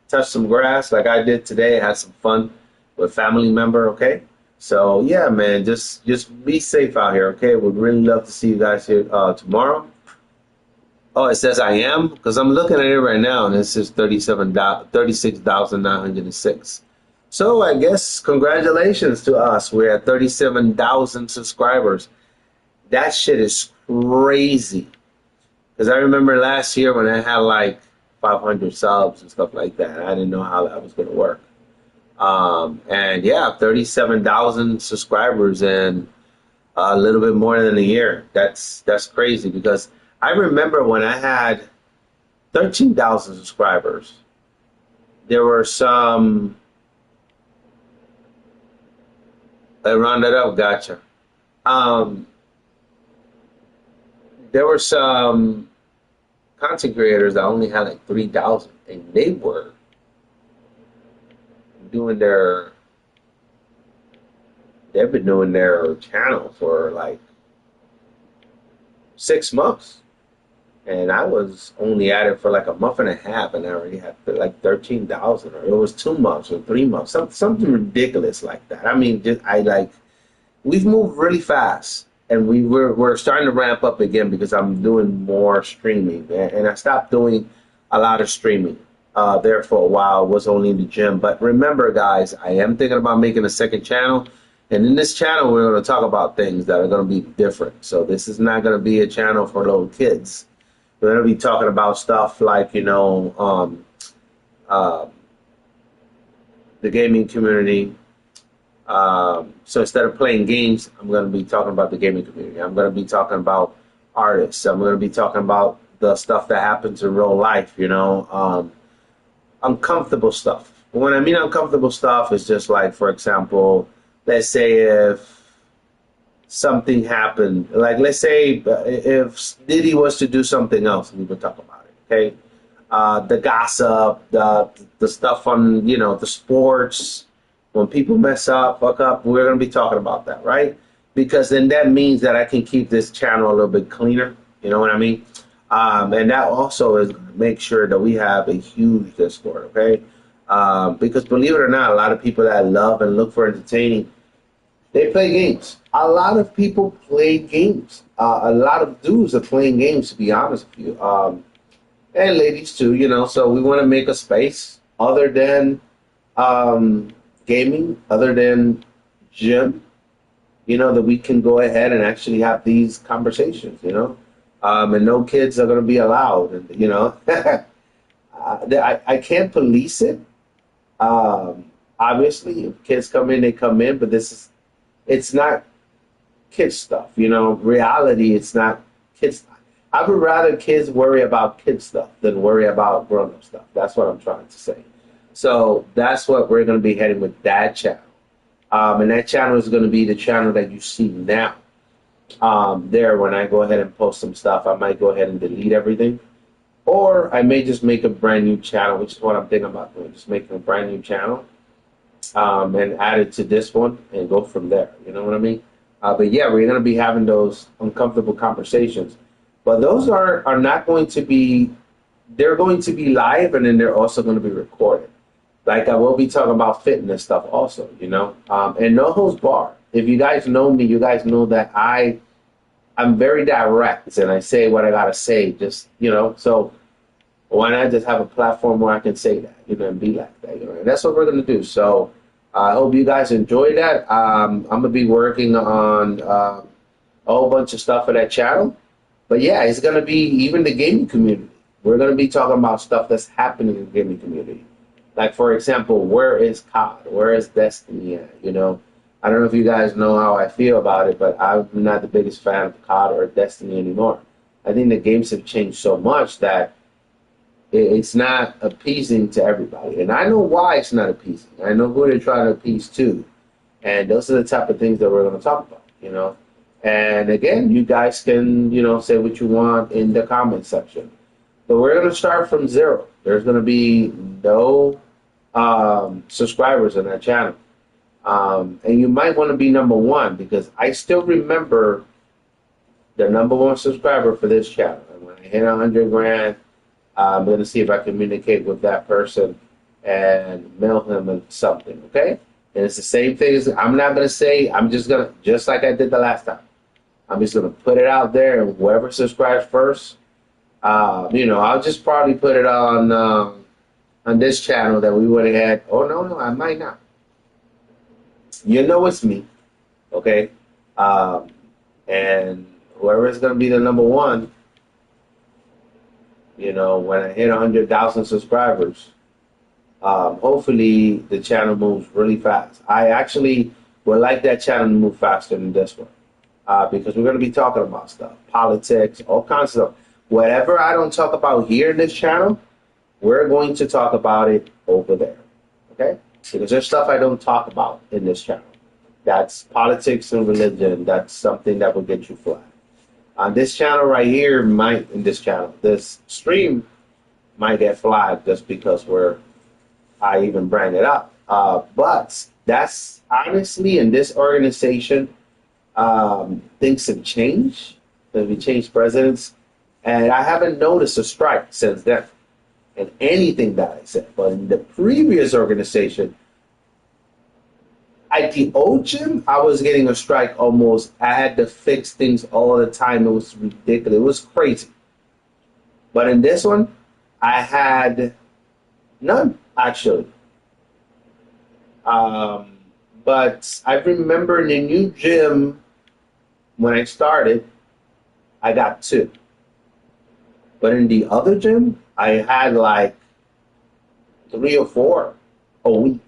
Touch some grass like I did today. Have some fun with a family member, okay? So yeah, man, just be safe out here, okay? Would really love to see you guys here tomorrow. Oh, it says I am, because I'm looking at it right now, and it says 36,906. So I guess congratulations to us. We're at 37,000 subscribers. That shit is crazy. Because I remember last year when I had like 500 subs and stuff like that. I didn't know how that was going to work. And yeah, 37,000 subscribers in a little bit more than a year. That's crazy because I remember when I had 13,000 subscribers, there were some, I rounded up, gotcha. Um, there were some content creators that only had like 3,000 and they were doing their, they've been doing their channel for like 6 months. And I was only at it for like a month and a half, and I already had like 13,000, or it was 2 months or 3 months, something ridiculous like that. I mean, just I like we've moved really fast, and we're starting to ramp up again because I'm doing more streaming, and I stopped doing a lot of streaming there for a while. Was only in the gym, but remember, guys, I am thinking about making a second channel. And in this channel, we're going to talk about things that are going to be different. So this is not going to be a channel for little kids. We're going to be talking about stuff like, uh, the gaming community. So instead of playing games, I'm going to be talking about the gaming community. I'm going to be talking about artists. I'm going to be talking about the stuff that happens in real life, uncomfortable stuff. When I mean uncomfortable stuff, it's just like, for example, let's say if something happened, like let's say if Diddy was to do something else, we would talk about it. Okay, the gossip, the stuff on the sports, when people mess up, fuck up, we're gonna be talking about that, right? Because then that means that I can keep this channel a little bit cleaner. You know what I mean? And that also is make sure that we have a huge Discord. Okay, because believe it or not, a lot of people that love and look for entertaining, they play games. A lot of people play games. A lot of dudes are playing games, to be honest with you. And ladies too, So we want to make a space other than gaming, other than gym, that we can go ahead and actually have these conversations. And no kids are going to be allowed, I can't police it. Obviously, if kids come in, they come in, but it's not kid stuff, Reality, it's not kids. I would rather kids worry about kid stuff than worry about grown-up stuff. That's what I'm trying to say. So that's what we're going to be heading with that channel. And that channel is going to be the channel that you see now. There, when I go ahead and post some stuff, I might go ahead and delete everything. Or I may just make a brand new channel, which is what I'm thinking about doing. Just making a brand new channel and add it to this one and go from there. You know what I mean? But yeah, we're going to be having those uncomfortable conversations. But those are not going to be, they're going to be live, and then they're also going to be recorded. Like I will be talking about fitness stuff also, and no holds bar. If you guys know me, you guys know that I'm very direct and I say what I got to say, just, so why not just have a platform where I can say that, and be like that, and that's what we're going to do. So I hope you guys enjoy that. I'm going to be working on a whole bunch of stuff for that channel. But yeah, it's going to be even the gaming community. We're going to be talking about stuff that's happening in the gaming community. Like, for example, where is COD? Where is Destiny at? I don't know if you guys know how I feel about it, but I'm not the biggest fan of COD or Destiny anymore. I think the games have changed so much that it's not appeasing to everybody. And I know why it's not appeasing. I know who they're trying to appease to. And those are the type of things that we're going to talk about, And again, you guys can, say what you want in the comment section. But we're going to start from zero. There's going to be no subscribers on that channel. And you might want to be number one, because I still remember the number one subscriber for this channel. And when I hit 100 grand, I'm going to see if I communicate with that person and mail him something, okay? And it's the same thing as, I'm not going to say, I'm just going to, just like I did the last time, I'm just going to put it out there, and whoever subscribes first, I'll just probably put it on this channel that we went ahead. Oh, no, I might not. It's me, okay? And whoever is going to be the number one, when I hit 100,000 subscribers, Hopefully the channel moves really fast. I actually would like that channel to move faster than this one because we're going to be talking about stuff, politics, all kinds of stuff. Whatever I don't talk about here in this channel, we're going to talk about it over there. Okay? Because there's stuff I don't talk about in this channel. That's politics and religion. That's something that will get you flagged. On this channel right here, this stream might get flagged just because I even bring it up. But that's honestly in this organization, things have changed. We changed presidents, and I haven't noticed a strike since then in anything that I said. But in the previous organization, at the old gym, I was getting a strike almost. I had to fix things all the time. It was ridiculous. It was crazy. But in this one, I had none, actually. But I remember in the new gym, when I started, I got two. But in the other gym, I had like 3 or 4 a week.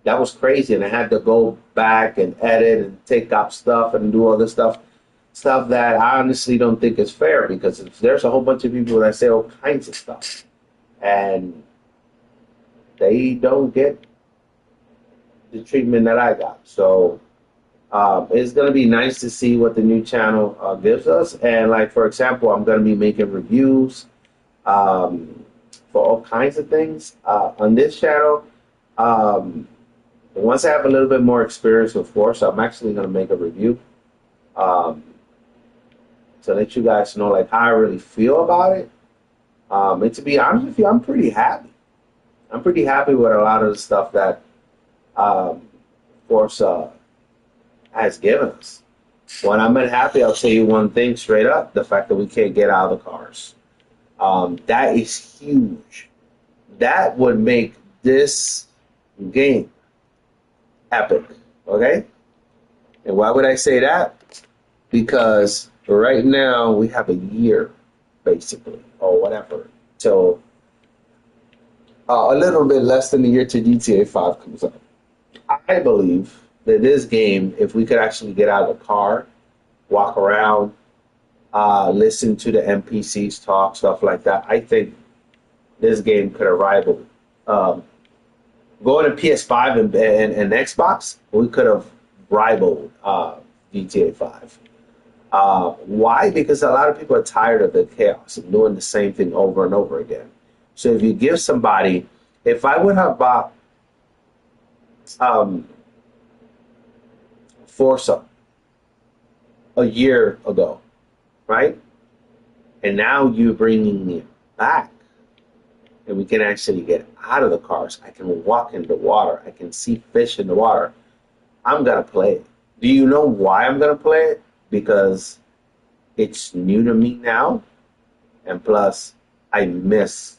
That was crazy, and I had to go back and edit and take out stuff and do other stuff that I honestly don't think is fair because there's a whole bunch of people that say all kinds of stuff, and they don't get the treatment that I got. So it's going to be nice to see what the new channel gives us. And like, for example, I'm going to be making reviews for all kinds of things on this channel. Once I have a little bit more experience with Forza, I'm actually going to make a review to let you guys know like how I really feel about it. And to be honest with you, I'm pretty happy. I'm pretty happy with a lot of the stuff that Forza has given us. When I'm unhappy, I'll tell you one thing straight up: the fact that we can't get out of the cars. That is huge. That would make this game epic. Okay? And why would I say that? Because right now we have a year, basically, or whatever, till a little bit less than a year till GTA 5 comes out. I believe that this game, if we could actually get out of the car, walk around, listen to the NPCs talk, stuff like that, I think this game could have rivaled. Going to PS5 and Xbox, we could have rivaled GTA 5. Why? Because a lot of people are tired of the chaos and doing the same thing over and over again. So if you give somebody, if I would have bought Forza a year ago, right? And now you're bringing me back, and we can actually get out of the cars. I can walk in the water. I can see fish in the water. I'm going to play it. Do you know why I'm going to play it? Because it's new to me now, and plus, I miss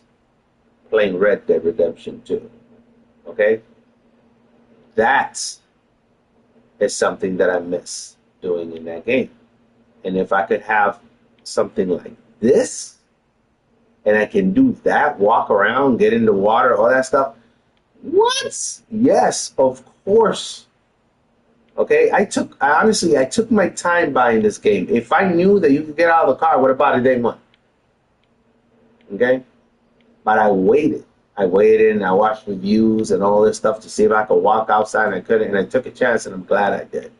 playing Red Dead Redemption 2. Okay? That is something that I miss doing in that game. And if I could have something like this, and I can do that, walk around, get in the water, all that stuff, what? Yes, of course. Okay, I took my time buying this game. If I knew that you could get out of the car, I would have bought it day one. Okay? But I waited. And I watched reviews and all this stuff to see if I could walk outside, and I couldn't, and I took a chance, and I'm glad I did.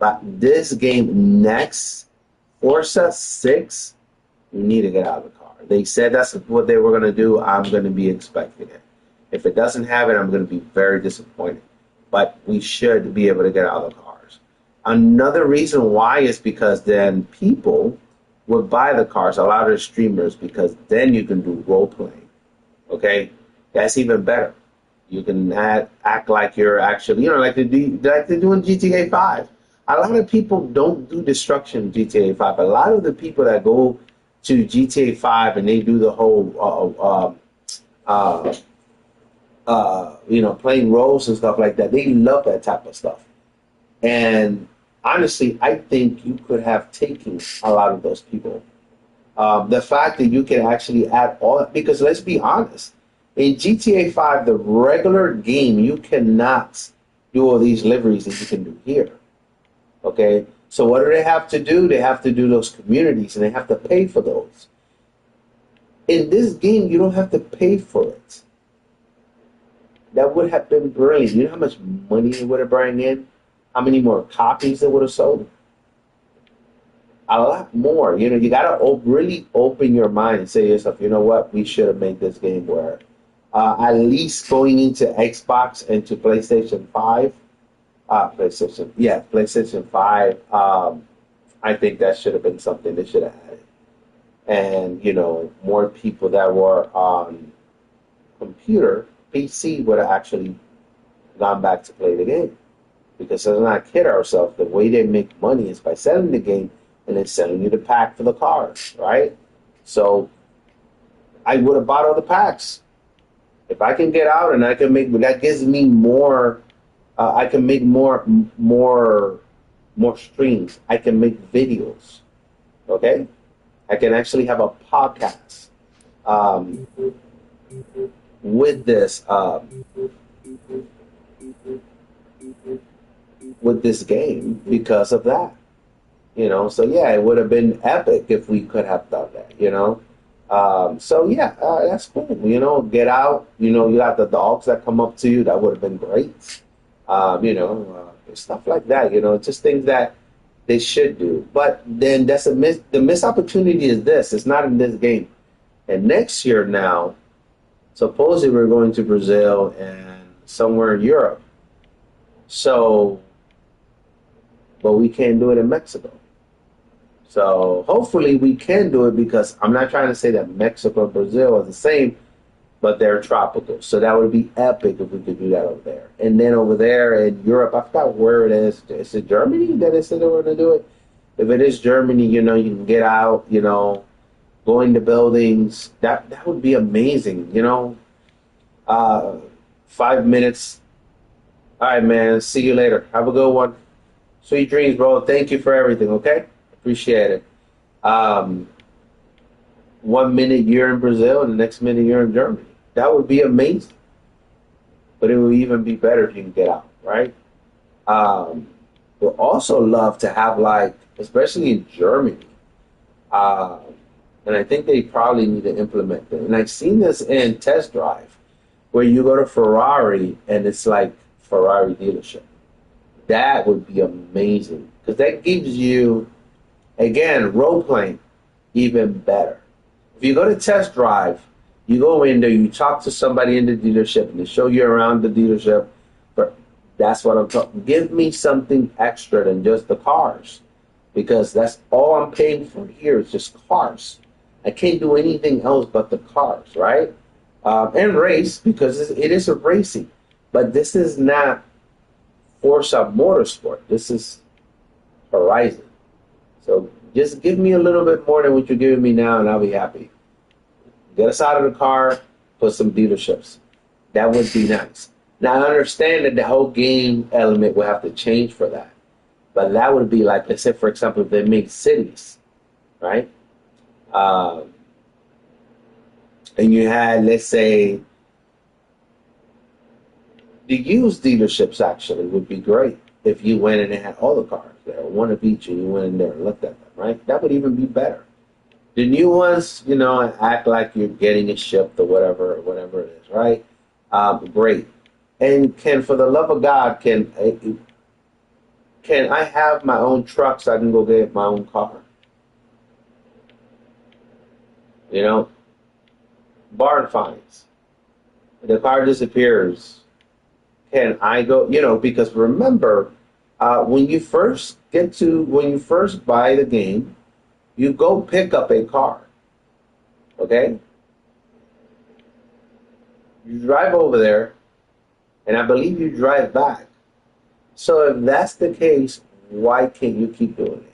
But this game next, Forza 6, you need to get out of the car. They said that's what they were going to do. I'm going to be expecting it. If it doesn't have it, I'm going to be very disappointed. But we should be able to get out of the cars. Another reason why is because then people would buy the cars, a lot of the streamers, because then you can do role playing. Okay? That's even better. You can act like you're actually, like they do in GTA 5. A lot of people don't do destruction in GTA 5. A lot of the people that go to GTA 5 and they do the whole, playing roles and stuff like that, they love that type of stuff. And honestly, I think you could have taken a lot of those people. The fact that you can actually add all, because let's be honest, In GTA 5, the regular game, you cannot do all these liveries that you can do here. Okay? So what do they have to do? They have to do those communities, and they have to pay for those. In this game, you don't have to pay for it. That would have been brilliant. You know how much money it would have brought in? How many more copies it would have sold? A lot more. You know, you got to really open your mind and say to yourself, you know what? We should have made this game where at least going into Xbox and to PlayStation 5, PlayStation 5, I think that should have been something they should have added. And, you know, more people that were on computer, PC, would have actually gone back to play the game. Because let's not kid ourselves, the way they make money is by selling the game and then selling you the pack for the cars, right? So I would have bought all the packs. If I can get out and I can make, that gives me more, I can make more streams. I can make videos, okay? I can actually have a podcast with this game because of that. You know, so yeah, it would have been epic if we could have done that, you know. So yeah, that's cool. You know, get out. You know, you got the dogs that come up to you. That would have been great. You know, stuff like that. You know, just things that they should do. But then that's the missed opportunity is this. It's not in this game. And next year now, supposedly we're going to Brazil and somewhere in Europe. So, but we can't do it in Mexico. So hopefully we can do it because I'm not trying to say that Mexico and Brazil are the same, but they're tropical. So that would be epic if we could do that over there. And then over there in Europe, I forgot where it is. Is it Germany that they said they were going to do it? If it is Germany, you know, you can get out, you know, go into buildings. That would be amazing, you know. 5 minutes. All right, man. See you later. Have a good one. Sweet dreams, bro. Thank you for everything, okay? Appreciate it. 1 minute you're in Brazil and the next minute you're in Germany. That would be amazing. But it would even be better if you can get out, right? We'd also love to have, like, especially in Germany, and I think they probably need to implement it. And I've seen this in Test Drive, where you go to Ferrari and it's like Ferrari dealership. That would be amazing because that gives you, again, role playing even better. If you go to Test Drive, you go in there, you talk to somebody in the dealership, and they show you around the dealership. But that's what I'm talking. Give me something extra than just the cars, because that's all I'm paying for here is just cars. I can't do anything else but the cars, right? And race, because it is a racing. But this is not Forza Motorsport. This is Horizon. So just give me a little bit more than what you're giving me now, and I'll be happy. Get us out of the car, put some dealerships. That would be nice. Now, I understand that the whole game element will have to change for that. But that would be like, let's say, for example, if they make cities, right? And you had, let's say, the used dealerships actually would be great if you went in and had all the cars there, one of each, and you went in there and looked at them, right? That would even be better. The new ones, you know, act like you're getting it shipped or whatever it is, right? Great. And for the love of God, can I have my own truck so I can go get my own car? You know, barn finds. The car disappears. Can I go? You know, because remember, when you first buy the game, you go pick up a car. Okay? You drive over there, and I believe you drive back. So if that's the case, why can't you keep doing it?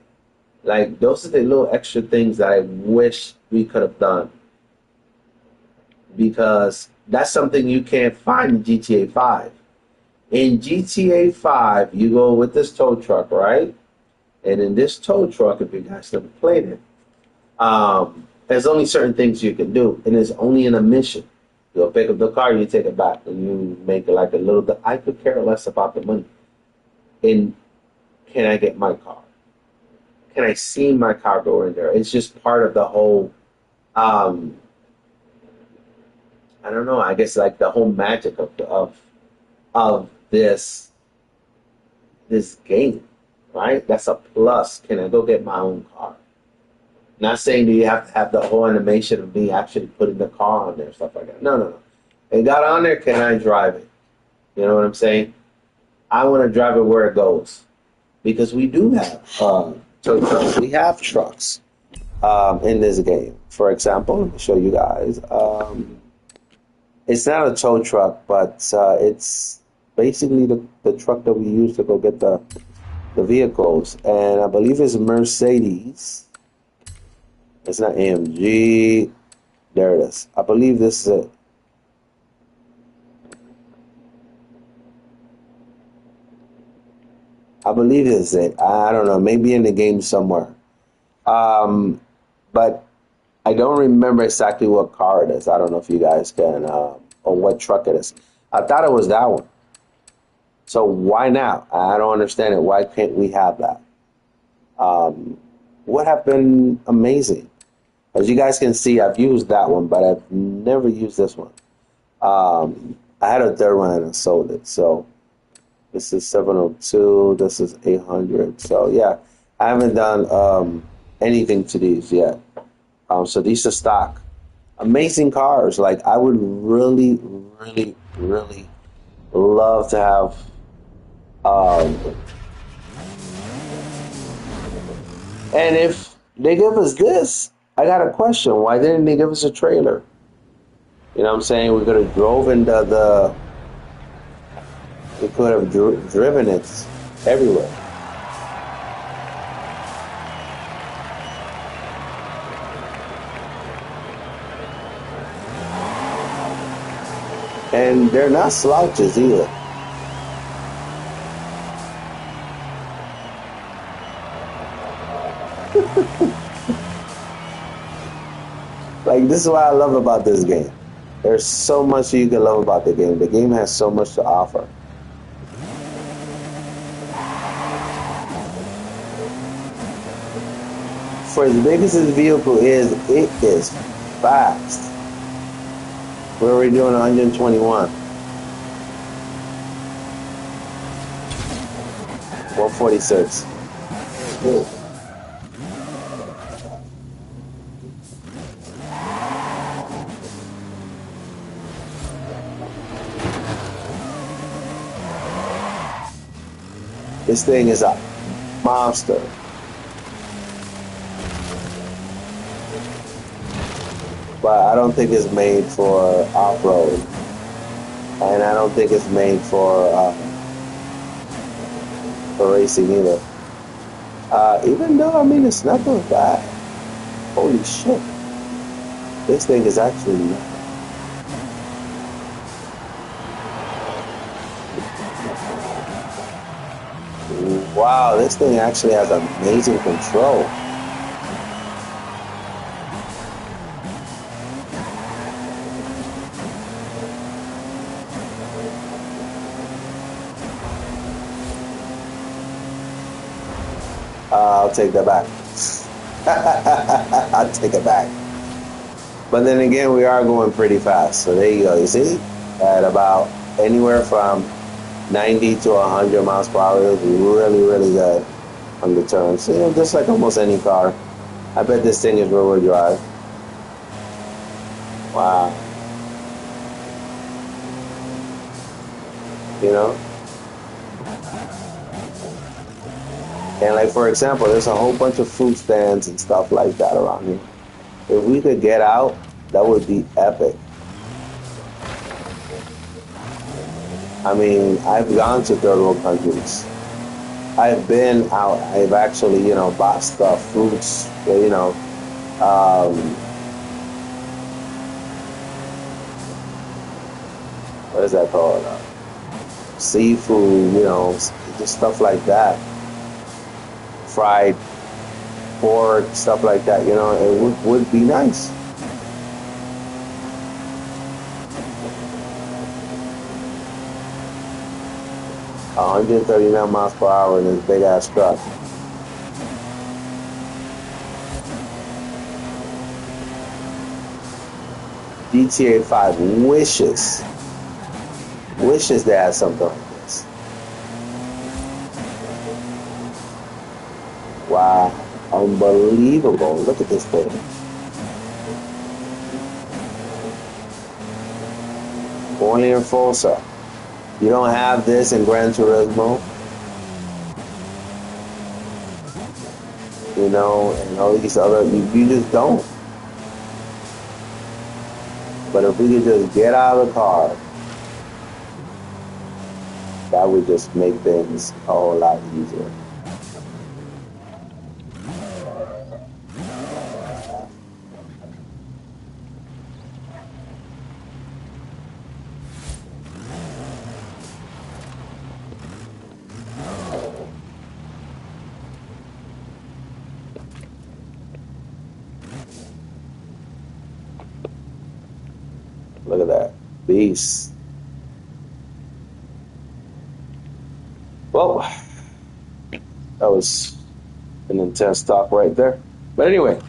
Like, those are the little extra things that I wish we could have done. Because that's something you can't find in GTA 5. In GTA 5, you go with this tow truck, right? And in this tow truck, if you guys never played it, there's only certain things you can do, and it's only in a mission. You'll pick up the car, you take it back, and you make it like a little bit. I could care less about the money. And can I get my car? Can I see my car go in there? It's just part of the whole, um, I don't know, I guess like the whole magic of this game, right? That's a plus. Can I go get my own car? Not saying that you have to have the whole animation of me actually putting the car on there, stuff like that. No, no, no. It got on there, can I drive it? You know what I'm saying? I want to drive it where it goes. Because we do have tow trucks. We have trucks in this game. For example, let me show you guys. It's not a tow truck, but it's basically the truck that we use to go get the vehicles. And I believe it's Mercedes. It's not AMG. There it is. I believe this is it. I believe this is it. I don't know. Maybe in the game somewhere. But I don't remember exactly what car it is. I don't know if you guys can, or what truck it is. I thought it was that one. So why now? I don't understand it. Why can't we have that? Would have been amazing. As you guys can see, I've used that one, but I've never used this one. I had a third one and I sold it. So this is 702. This is 800. So yeah, I haven't done anything to these yet. So these are stock. Amazing cars. Like I would really, really, really love to have. And if they give us this, I got a question. Why didn't they give us a trailer? You know what I'm saying? We could have drove in we could have driven it everywhere. And they're not slouches either. Like, this is what I love about this game. There's so much you can love about the game. The game has so much to offer. For as big as this vehicle is, it is fast. We're already doing 121. 146. Ooh. This thing is a monster. But I don't think it's made for off-road. And I don't think it's made for racing either. Even though, I mean, it's not that bad. Holy shit. This thing is actually nuts. Wow, this thing actually has amazing control. I'll take that back. I'll take it back. But then again, we are going pretty fast. So there you go. You see? At about anywhere from 90 to 100 miles per hour. It was really, really good on the turns. You know, just like almost any car. I bet this thing is rear-wheel drive. Wow. You know? And like, for example, there's a whole bunch of food stands and stuff like that around here. If we could get out, that would be epic. I mean, I've gone to third world countries. I've been out. I've actually, you know, bought stuff, fruits, you know, what is that called? Seafood, you know, just stuff like that. Fried pork, stuff like that, you know, it would be nice. 139 miles per hour in this big ass truck. GTA 5 wishes they had something like this. Wow, unbelievable. Look at this thing. Only in Forza. You don't have this in Gran Turismo. You know, and all these other, you just don't. But if we could just get out of the car, that would just make things a whole lot easier. Look at that. Beast. Well, that was an intense talk right there. But anyway,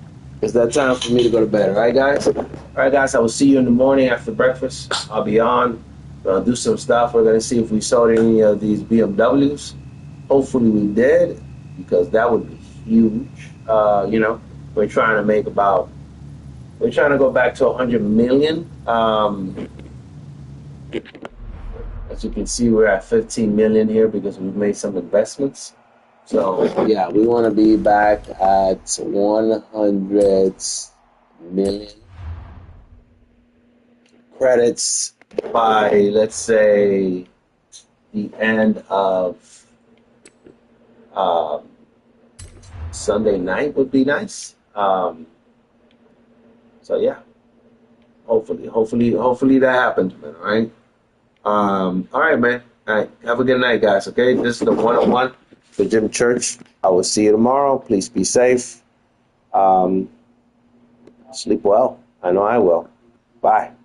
it's that time for me to go to bed. All right, guys? All right, guys, I will see you in the morning after breakfast. I'll be on. Gonna do some stuff. We're gonna see if we sold any of these BMWs. Hopefully we did, because that would be huge. You know, we're trying to go back to 100 million. As you can see, we're at 15 million here because we've made some investments. So yeah, we want to be back at 100 million credits by, let's say, the end of Sunday night would be nice. So yeah, hopefully that happens, man. All right. All right, man. All right. Have a good night, guys. Okay. This is the 101 for Jim Church. I will see you tomorrow. Please be safe. Sleep well. I know I will. Bye.